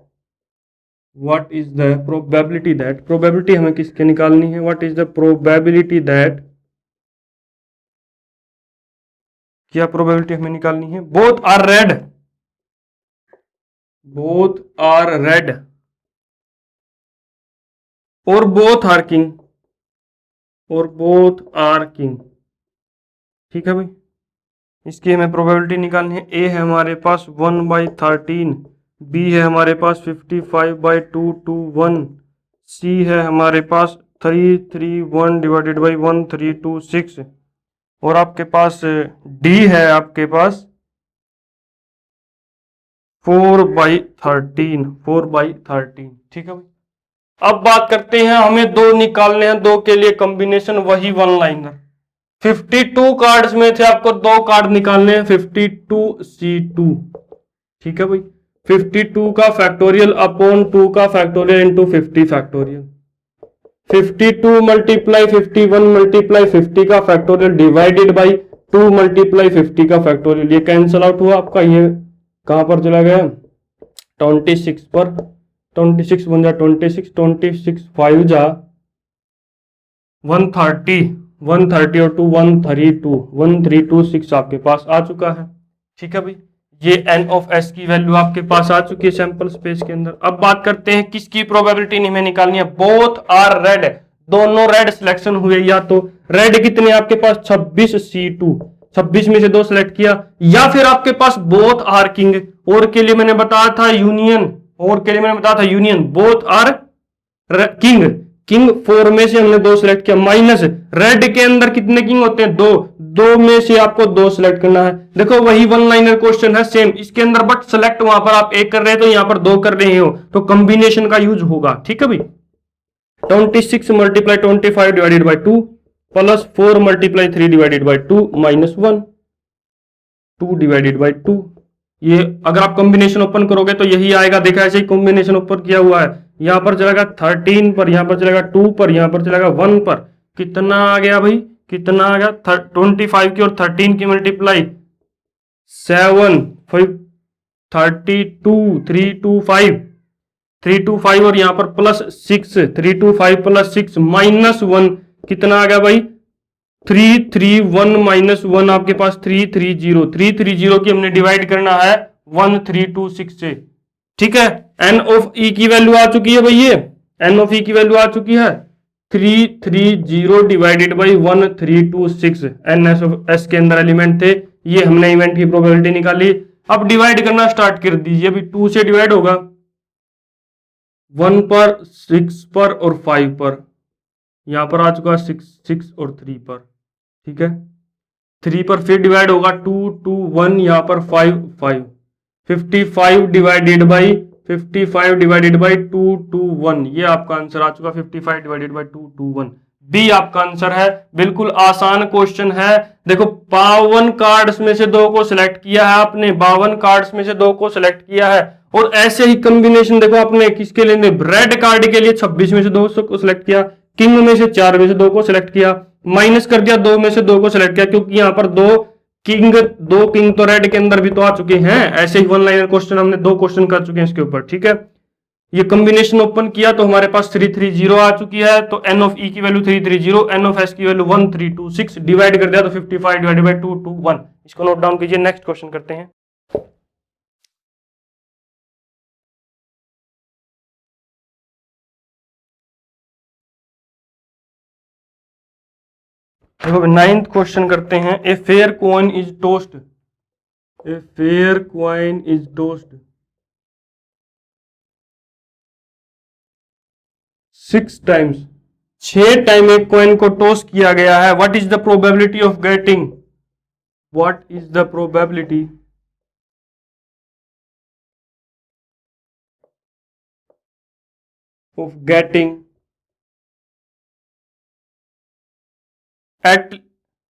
what is the probability that, probability हमें किसके निकालनी है? What is the probability that, क्या प्रोबेबिलिटी हमें निकालनी है? Both are red, both are red or both are king, or both are king. ठीक है भाई, इसकी हमें प्रोबेबिलिटी निकालनी है। ए है हमारे पास 1/13, बी है हमारे पास 55/221, सी है हमारे पास 331 डिवाइडेड बाई 1326 और आपके पास डी है आपके पास 4/13। ठीक है भाई, अब बात करते हैं, हमें 2 निकालने हैं, 2 के लिए कॉम्बिनेशन वही वन लाइनर। 52 कार्ड्स में थे, आपको 2 कार्ड निकालने हैं, 52C2। ठीक है भाई, 52 का फैक्टोरियल अपॉन 2 का factorial into 50 factorial. 52 multiply 51 multiply 50 का फैक्टोरियल डिवाइडेड बाई 2 मल्टीप्लाई 50 का फैक्टोरियल। ये कैंसिल आउट हुआ आपका, ये कहां पर चला गया? 26 पर। 26 बन जा 26, 26 5 जा 130, 130 और 2 132, 1326 आपके पास आ चुका है। ठीक है भाई, ये n ऑफ s की वैल्यू आपके पास आ चुकी है सैंपल स्पेस के अंदर। अब बात करते हैं किसकी प्रोबेबिलिटी हमें निकालनी है। बोथ आर रेड, दोनों रेड सिलेक्शन हुए। या तो रेड कितने आपके पास? 26C2, 26 में से 2 सिलेक्ट किया, या फिर आपके पास बोथ आर किंग। और के लिए मैंने बताया था यूनियन, और के लिए मैंने बताया था union. Both are king, king 4 में से हमने 2 सिलेक्ट किया, माइनस रेड के अंदर कितने किंग होते हैं? 2, दो में से आपको दो सिलेक्ट करना है। देखो वही वन लाइनर क्वेश्चन है सेम इसके अंदर, बट सेलेक्ट वहां पर आप एक कर रहे हो तो यहां पर दो कर रहे हो, तो कॉम्बिनेशन का यूज होगा। ठीक है भाई, 26 multiply 25 divided by 2 plus 4 multiply 3 divided by 2 minus 1 2 divided by 2। ये अगर आप कॉम्बिनेशन ओपन करोगे तो यही आएगा। देखा ऐसे ही कॉम्बिनेशन ओपन किया हुआ है, यहां पर चलेगा 13 पर, यहां पर चलेगा 2 पर, यहां पर चलेगा 1 पर। कितना आ गया भाई, कितना आ गया 25 की और 13 की मल्टीप्लाई 7 5 32 325 325 और यहां पर प्लस 6 325 प्लस 6 माइनस 1 कितना आ गया भाई 331 माइनस 1 आपके पास 330 की हमने डिवाइड करना है 1326 से। ठीक है, एन ऑफ ई की वैल्यू आ चुकी है भाई, ये एन ऑफ ई की वैल्यू आ चुकी है 330 divided by 1326। N S of S के अंदर एलिमेंट थे, ये हमने इवेंट की प्रोबेबिलिटी निकाली। अब डिवाइड करना स्टार्ट कर दीजिए। अभी 2 से डिवाइड होगा 1 पर 6 पर और 5 पर, यहां पर आ चुका 6 और 3 पर। ठीक है, 3 पर फिर डिवाइड होगा 2 2 1, यहां पर 5 5 55 डिवाइडेड बाई 2 2 1, ये आपका आंसर आ चुका 55 डिवाइडेड बाई 2 2 1। बी आपका आंसर है। बिल्कुल आसान क्वेश्चन है। देखो 52 कार्ड्स में से दो को सिलेक्ट किया है आपने, 52 कार्ड्स में से दो को सिलेक्ट किया है, और ऐसे ही कॉम्बिनेशन देखो आपने किसके लिए, रेड कार्ड के लिए 26 में से दो को सिलेक्ट किया, किंग में से 4 में से दो को सिलेक्ट किया, माइनस कर दिया 2 में से 2 को सिलेक्ट किया, क्योंकि यहां पर दो किंग तो रेड के अंदर भी तो आ चुके हैं। ऐसे ही वन लाइनर क्वेश्चन हमने 2 क्वेश्चन कर चुके हैं इसके ऊपर। ठीक है, ये कॉम्बिनेशन ओपन किया तो हमारे पास 330 आ चुकी है, तो एन ऑफ ई की वैल्यू 330, एन ऑफ एस की वैल्यू 1326, डिवाइड कर दिया तो 55 डिवाइडेड बाई 2 2 1। इसको नोट डाउन कीजिए, नेक्स्ट क्वेश्चन करते हैं। देखो 9th क्वेश्चन करते हैं। A fair coin is toast, a fair coin is toast 6 times, 6 time एक कॉइन को टोस किया गया है। What is the probability of getting, what is the probability of getting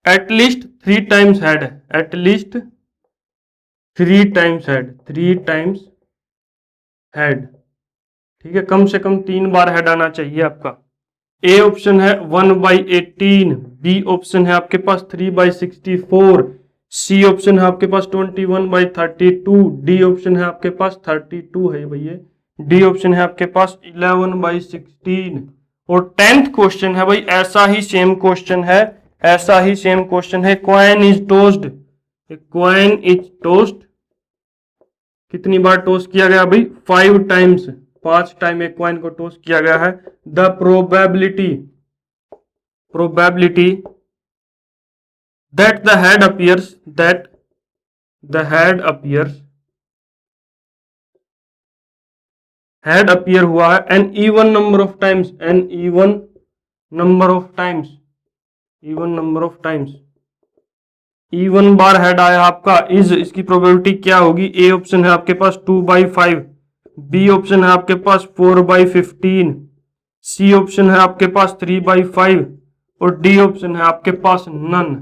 at least 3 times head, at least 3 times head, 3 times head। ठीक है, कम से कम 3 बार head आना चाहिए आपका। ए ऑप्शन है 1/18, बी ऑप्शन है आपके पास 3/64, सी ऑप्शन है आपके पास 21/32, डी ऑप्शन है आपके पास 32 है भैया, डी ऑप्शन है आपके पास 11/16। और 10th क्वेश्चन है भाई, ऐसा ही सेम क्वेश्चन है, ऐसा ही सेम क्वेश्चन है। Coin is tossed, coin is tossed कितनी बार टोस्ट किया गया भाई 5 टाइम्स, 5 टाइम एक कॉइन को टोस्ट किया गया है। The probability that the head appears, that the head appears, head appear हुआ है an even number of times, an even number of times, even number of times, even बार head आया आपका, इज इसकी प्रोबेबिलिटी क्या होगी। ए ऑप्शन है आपके पास 2/5, बी ऑप्शन है आपके पास 4/15, सी ऑप्शन है आपके पास 3/5 और डी ऑप्शन है आपके पास नन।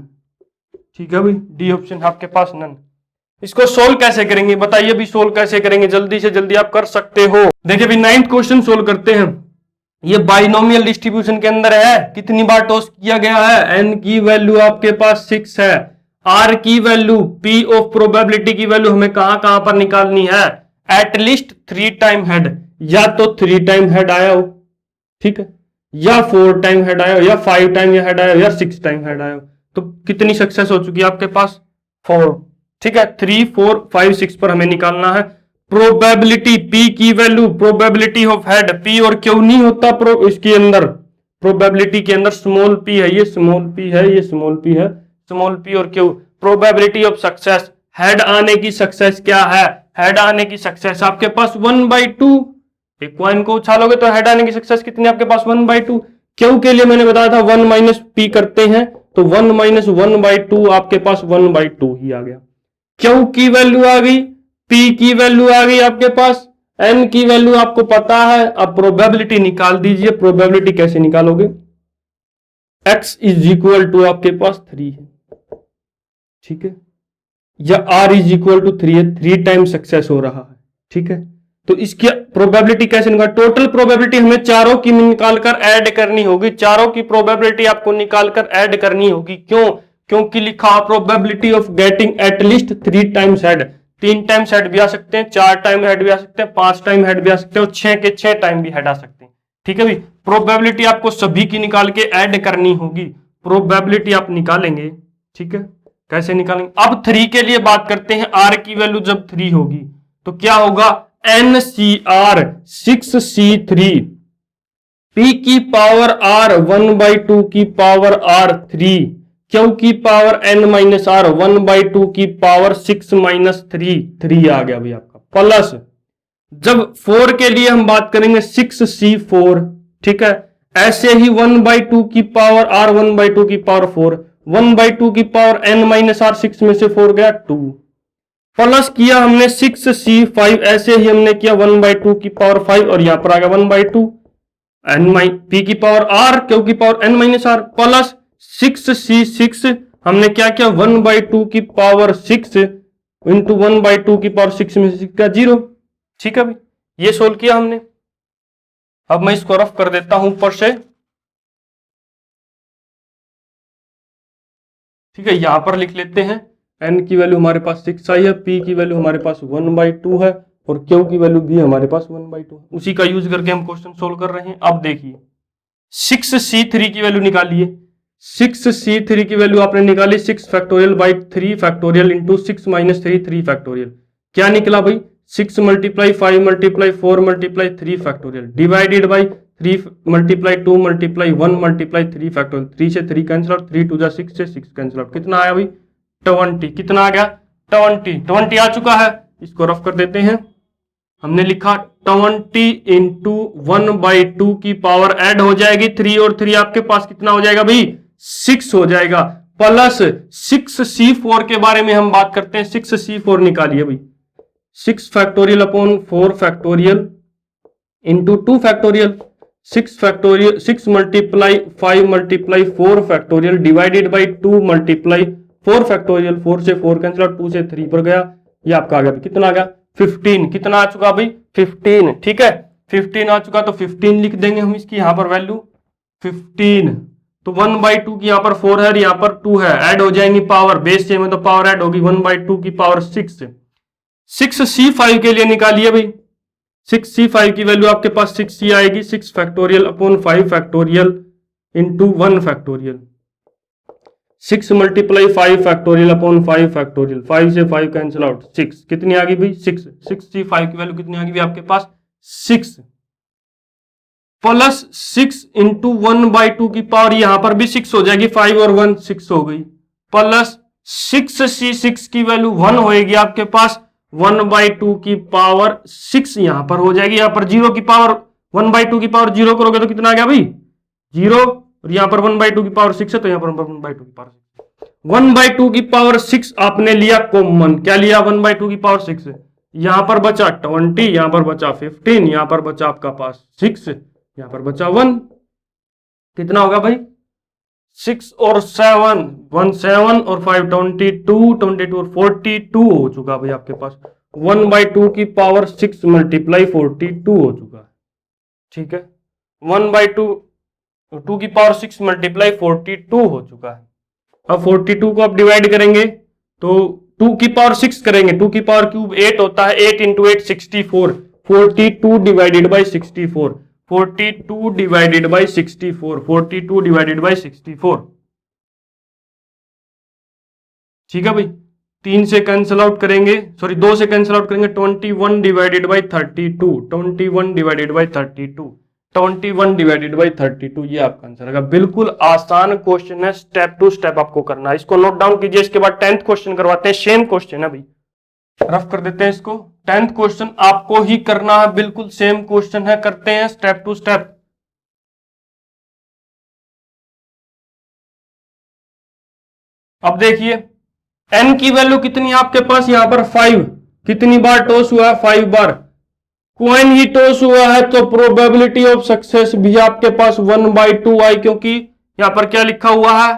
ठीक है भाई, डी ऑप्शन है आपके पास नन। इसको सोल्व कैसे करेंगे बताइए, भी सोल्व कैसे करेंगे, जल्दी से जल्दी आप कर सकते हो। देखिए भी 9th क्वेश्चन सोल्व करते हैं। ये बाइनोमियल डिस्ट्रीब्यूशन के अंदर है, कितनी बार टॉस किया गया है, एन की वैल्यू आपके पास 6 है, आर की वैल्यू, पी ऑफ प्रोबेबिलिटी की वैल्यू हमें कहां पर निकालनी है, एटलीस्ट 3 टाइम हेड, या तो 3 टाइम हेड आया हो, ठीक है, या 4 टाइम हेड आया हो, या 5 टाइम हेड आया हो, या 6 टाइम हेड आया हो। तो कितनी सक्सेस हो चुकी है आपके पास 4। ठीक है, 3 4 5 6 पर हमें निकालना है। प्रोबेबिलिटी पी की value, probability of head, P और क्यू नहीं होता इसके अंदर, प्रोबेबिलिटी के अंदर स्मॉल पी है, ये स्मॉल पी है, ये स्मॉल पी है, स्मॉल पी और Q. Probability of success, head आने की सक्सेस क्या है, हेड आने की सक्सेस आपके पास 1/2। एक कॉइन को उछालोगे तो हेड आने की सक्सेस कितनी आपके पास 1/2। क्यू के लिए मैंने बताया था 1 - p करते हैं, तो 1 माइनस 1/2 आपके पास 1/2 ही आ गया। क्यू की वैल्यू आ गई, पी की वैल्यू आ गई आपके पास, एन की वैल्यू आपको पता है। अब प्रोबेबिलिटी निकाल दीजिए। प्रोबेबिलिटी कैसे निकालोगे? x इज इक्वल टू आपके पास 3 है, ठीक है, या r इज इक्वल टू 3 है, 3 टाइम सक्सेस हो रहा है, ठीक है। तो इसकी प्रोबेबिलिटी कैसे निकाल? टोटल प्रोबेबिलिटी हमें चारों की निकालकर ऐड करनी होगी। चारों की प्रोबेबिलिटी आपको निकालकर ऐड करनी होगी। क्यों? क्योंकि लिखा probability of getting at least 3 times head. 3 times head भी आ सकते हैं, 4 टाइम हेड भी आ सकते हैं, 5 टाइम हेड भी आ सकते हैं, और 6 के 6 टाइम भी हेड आ सकते हैं, ठीक है भाई। प्रोबेबिलिटी आपको सभी की निकाल के ऐड करनी होगी। प्रोबेबिलिटी आप निकालेंगे, ठीक है। कैसे निकालेंगे? अब 3 के लिए बात करते हैं। r की वैल्यू जब 3 होगी तो क्या होगा? NCR 6C3 p की पावर r 1/2 की पावर r 3 q की पावर n माइनस r 1/2 की पावर 6 माइनस 3 आ गया भाई आपका। प्लस जब 4 के लिए हम बात करेंगे 6C4, ठीक है, ऐसे ही 1/2 की पावर r 1/2 की पावर 4, 1/2 की पावर n माइनस r, 6 में से 4 गया 2, प्लस किया हमने 6C5, ऐसे ही हमने किया 1/2 की पावर 5, और यहां पर आ गया 1/2 p की पावर r q की पावर n माइनस r, प्लस 6C6 हमने क्या किया? 1/2 की पावर 6 इंटू 1/2 की पावर 6 में से 6 का 0, ठीक है भाई। ये सोल्व किया हमने। अब मैं इसको रफ कर देता हूं ऊपर से, ठीक है। यहां पर लिख लेते हैं n की वैल्यू हमारे पास 6 आई है, p की वैल्यू हमारे पास 1/2 है, और q की वैल्यू भी हमारे पास 1/2 है। उसी का यूज करके हम क्वेश्चन सोल्व कर रहे हैं। अब देखिए 6C3 की वैल्यू निकालिए। 6C3 की वैल्यू आपने निकाली 6 factorial by 3 factorial into 6 minus 3 factorial. क्या निकला भाई? 6 multiply 5 multiply 4 multiply 3 factorial divided by 3 multiply 2 multiply 1 multiply 3 factorial. 3 से 3 कैंसिल आउट, 3 2 6 से 6 कैंसिल आउट। कितना आया भाई? 20। कितना आ गया? 20 आ चुका है। इसको रफ कर देते हैं। हमने लिखा 20 इंटू 1/2 की पावर ऐड हो जाएगी 3 और 3, आपके पास कितना हो जाएगा भाई? 6 हो जाएगा। प्लस 6C4 के बारे में हम बात करते हैं। 6C4 निकालिए भाई। 6 factorial upon 4 factorial into 2 factorial. 6 factorial 6 multiply 5 multiply 4 factorial divided by 2 multiply 4 factorial. 4 से 4 कैंसिल आउट, 2 से 3 पर गया। ये आपका आ गया। कितना आ गया? 15। कितना आ चुका भाई? 15, ठीक है। 15 आ चुका तो 15 लिख देंगे हम इसकी यहां पर वैल्यू 15। तो 1/2 की यहां पर 4 है, यहां पर 2 है, ऐड हो जाएंगी पावर, बेस सेम है तो पावर ऐड होगी 1/2 की पावर 6। 6C5 के लिए निकालिए भाई। 6C5 की वैल्यू आपके पास 6C आएगी। 6 factorial upon 5 factorial into 1 factorial. 6 multiply 5 factorial upon 5 factorial. 5 से 5 कैंसिल आउट, 6। कितनी आ गई भाई? 6। 6C5 की वैल्यू कितनी आ गई आपके पास? 6 प्लस 6 इंटू 1/2 की पावर, यहां पर भी 6 हो जाएगी, 5 और 1 6 हो गई, प्लस 6C6 की वैल्यू 1 होएगी आपके पास। 1/2 की पावर 6 यहां पर हो जाएगी। यहां पर 0 की पावर 1/2 की पावर 0 करोगे तो कितना आ गया भाई? 0। और यहां पर 1/2 की पावर 6 है तो यहां पर 1/2 की पावर 6। 1/2 की पावर 6 आपने लिया कॉमन। क्या लिया? 1/2 की पावर 6। यहां पर बचा 20, यहां पर बचा 15, यहां पर बचा आपका पास 6, यहां पर बचा 1। कितना होगा भाई? 6 और 7 17 और 5 22, 22 और 42 हो चुका भाई आपके पास। 1/2 की पावर 6 मल्टीप्लाई 42 हो चुका है, ठीक है। 1/2 2 की पावर 6 मल्टीप्लाई 42 हो चुका है। अब 42 को आप डिवाइड करेंगे तो 2 की पावर 6 करेंगे, 2 की पावर क्यूब 8 होता है, 8 into 8 64, 42 divided by 64, 42 divided by 64, 42 divided by 64, ठीक है भाई। 3 से कैंसिल आउट करेंगे, सॉरी 2 से कैंसिल आउट करेंगे, 21 divided by 32, 21 divided by 32, 21 divided by 32, ये आपका आंसर है। बिल्कुल आसान क्वेश्चन है, स्टेप टू स्टेप आपको करना है। इसको नोट डाउन कीजिए। इसके बाद 10th क्वेश्चन करवाते हैं, सेम क्वेश्चन है भाई, रफ कर देते हैं इसको। 10th क्वेश्चन आपको ही करना है, बिल्कुल सेम क्वेश्चन है, करते हैं स्टेप टू स्टेप। अब देखिए एन की वैल्यू कितनी है आपके पास, यहां पर 5, कितनी बार टॉस हुआ है, 5 बार। कॉइन ही टॉस हुआ है तो प्रोबेबिलिटी ऑफ सक्सेस भी आपके पास 1/2 आई, क्योंकि यहां पर क्या लिखा हुआ है,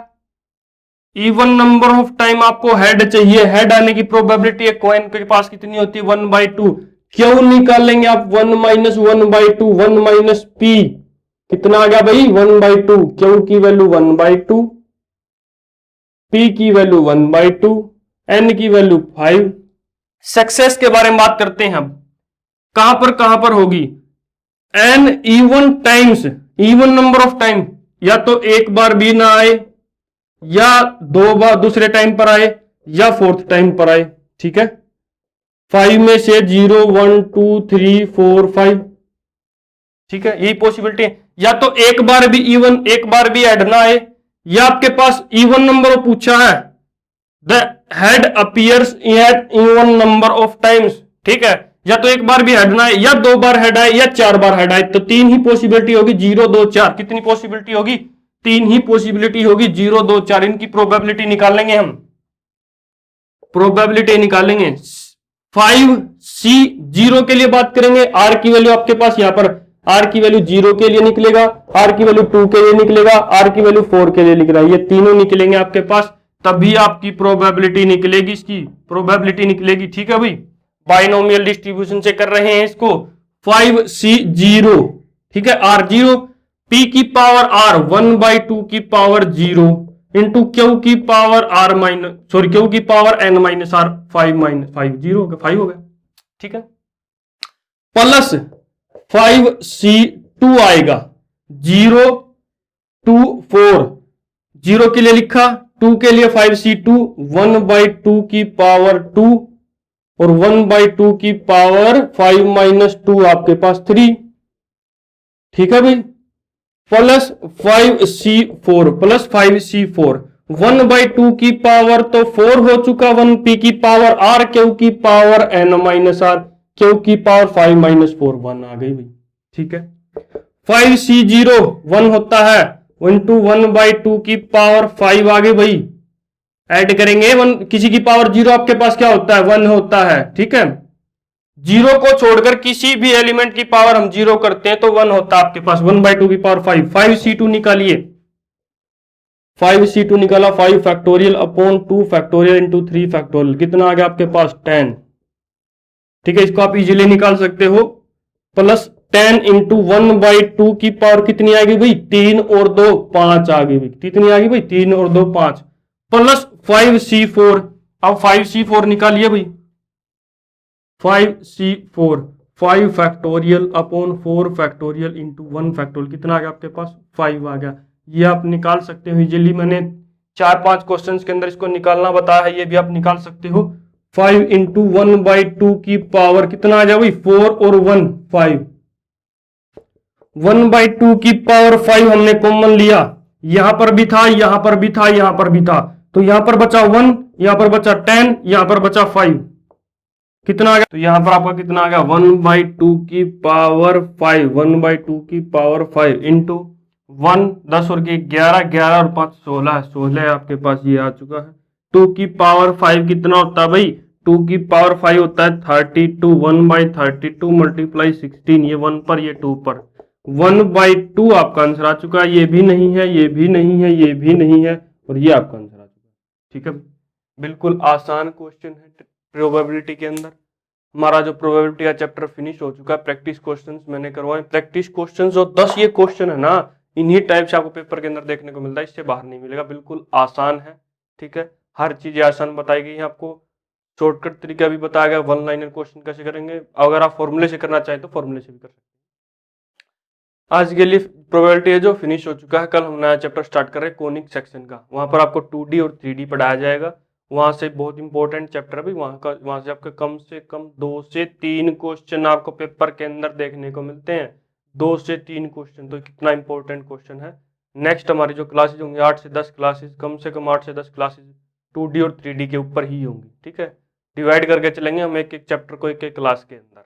इवन नंबर ऑफ टाइम आपको हेड चाहिए, हेड आने की प्रोबेबिलिटी है कॉइन के पास कितनी होती है, 1/2। क्यों निकालेंगे आप 1 माइनस 1/2, 1 माइनस पी, कितना आ गया भाई 1/2, क्यू की वैल्यू 1/2, पी की वैल्यू 1/2, एन की वैल्यू 5। सक्सेस के बारे में बात करते हैं अब, कहां पर होगी, an even times, even number of time, या तो एक बार भी ना आए, या दो बार दूसरे टाइम पर आए, या फोर्थ टाइम पर आए, ठीक है। 5 में से 0 1 2 3 4 5, ठीक है, यही पॉसिबिलिटी है। या तो एक बार भी इवन, एक बार भी ऐड ना आए, या आपके पास इवन नंबर पूछा है, the head appears eight even number of times, ठीक है, या तो एक बार भी हेड ना आए, या दो बार हेड आए, या 4 बार हेड आए, तो तीन ही पॉसिबिलिटी होगी, 0 2 4, कितनी पॉसिबिलिटी होगी, तीन ही पॉसिबिलिटी होगी, 0 2 4, इनकी प्रोबेबिलिटी निकालेंगे हम, प्रोबेबिलिटी निकालेंगे। 5C0 के लिए बात करेंगे, आर की वैल्यू आपके पास यहां पर, आर की वैल्यू 0 के लिए निकलेगा, आर की वैल्यू 2 के लिए निकलेगा, आर की वैल्यू 4 के लिए निकल रहा है, ये तीनों निकलेंगे आपके पास, तभी आपकी प्रोबेबिलिटी निकलेगी, इसकी प्रोबेबिलिटी निकलेगी, ठीक है भाई। बाइनोमियल डिस्ट्रीब्यूशन से कर रहे हैं इसको, 5C0, ठीक है, R0, P की पावर R 1/2 की पावर 0 इंटू क्यू की power r minus, sorry q की power N minus r, 5 minus 5 0 हो गया, 5 हो गया, ठीक है, प्लस 5C2 आएगा, 0 2 4, 0 के लिए लिखा, 2 के लिए 5C2, 1/2 की पावर 2 और 1/2 की पावर 5 माइनस 2 आपके पास 3, ठीक है भाई, प्लस 5C4, प्लस 5C4, 1/2 की पावर तो 4 हो चुका, 1P की पावर R, क्यू की पावर N माइनस R, क्यू की पावर 5 माइनस 4, 1 आ गई भाई, ठीक है। 5C0 1 होता है, 1/2 की पावर 5 आ गई भाई, ऐड करेंगे 1, किसी की पावर 0 आपके पास क्या होता है 1 होता है, ठीक है, 0 को छोड़कर किसी भी एलिमेंट की पावर हम 0 करते हैं तो 1 होता है आपके पास, 1/2 की पावर 5, 5C2 निकालिए, 5C2 निकाला, 5 factorial upon 2 factorial into 3 factorial, कितना आ गया आपके पास 10, ठीक है, इसको आप इजीली निकाल सकते हो, प्लस 10 इंटू 1/2 की पावर कितनी आ गई भाई 3 और 2 5 आ गई भाई, कितनी आ गई भाई 3 और 2 5, प्लस 5C4, अब 5C4 निकालिए भाई, 5C4, 5 factorial upon 4 factorial into 1 factorial, कितना आ गया आपके पास 5 आ गया, ये आप निकाल सकते हो इजीली, मैंने 4-5 क्वेश्चंस के अंदर इसको निकालना बताया है, ये भी आप निकाल सकते हो। 5 इंटू 1/2 की पावर कितना आ जाए भाई 4 और 1 5, 1/2 की पावर 5 हमने कॉमन लिया, यहां पर भी था, यहां पर भी था, यहां पर भी था, तो यहां पर बचा 1, यहां पर बचा 10, यहां पर बचा 5, कितना आ गया, तो यहां पर आपका कितना आ गया 1/2 की पावर 5, 1/2 की पावर 5 इंटू 1, 10 और 11, 11 और 5 16, 16 आपके पास ये आ चुका है, 2 की पावर 5 कितना होता है भाई 2 की पावर 5 होता है 32, 1/32 मल्टीप्लाई 16, ये 1 पर ये 2 पर, 1/2 आपका आंसर आ चुका है, ये भी नहीं है, ये भी नहीं है, ये भी नहीं है, और ये आपका आंसर आ चुका है, ठीक है, बिल्कुल आसान क्वेश्चन है प्रोबेबिलिटी के अंदर। हमारा जो प्रोबेबिलिटी का चैप्टर फिनिश हो चुका है, प्रैक्टिस क्वेश्चंस मैंने करवाए, प्रैक्टिस क्वेश्चंस और 10 ये क्वेश्चन है ना, इन्हीं टाइप से आपको पेपर के अंदर देखने को मिलता है, इससे बाहर नहीं मिलेगा, बिल्कुल आसान है, ठीक है, हर चीज आसान बताई गई है आपको, शॉर्टकट तरीका भी बताया गया, वन लाइनर क्वेश्चन कैसे करेंगे, अगर आप फॉर्मूले से करना चाहें तो फॉर्मूले से भी कर सकते हैं। आज के लिए प्रोबेबिलिटी है जो फिनिश हो चुका है, कल हम नया चैप्टर स्टार्ट कर रहे हैं कोनिक सेक्शन का, वहां पर आपको 2D और 3D पढ़ाया जाएगा, वहां से बहुत इंपॉर्टेंट चैप्टर है भाई, वहां से आपके कम से कम 2 से 3 क्वेश्चन आपको पेपर के अंदर देखने को मिलते हैं, 2 से 3 क्वेश्चन, तो कितना इंपॉर्टेंट क्वेश्चन है। नेक्स्ट हमारी जो क्लासेज होंगी 8 से 10 क्लासेज, कम से कम 8 से 10 क्लासेज 2D और 3D के ऊपर ही होंगी, ठीक है, डिवाइड करके चलेंगे हम एक एक चैप्टर को एक एक क्लास के अंदर।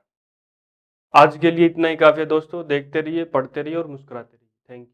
आज के लिए इतना ही काफी है दोस्तों, देखते रहिए, पढ़ते रहिए और मुस्कुराते रहिए, थैंक यू।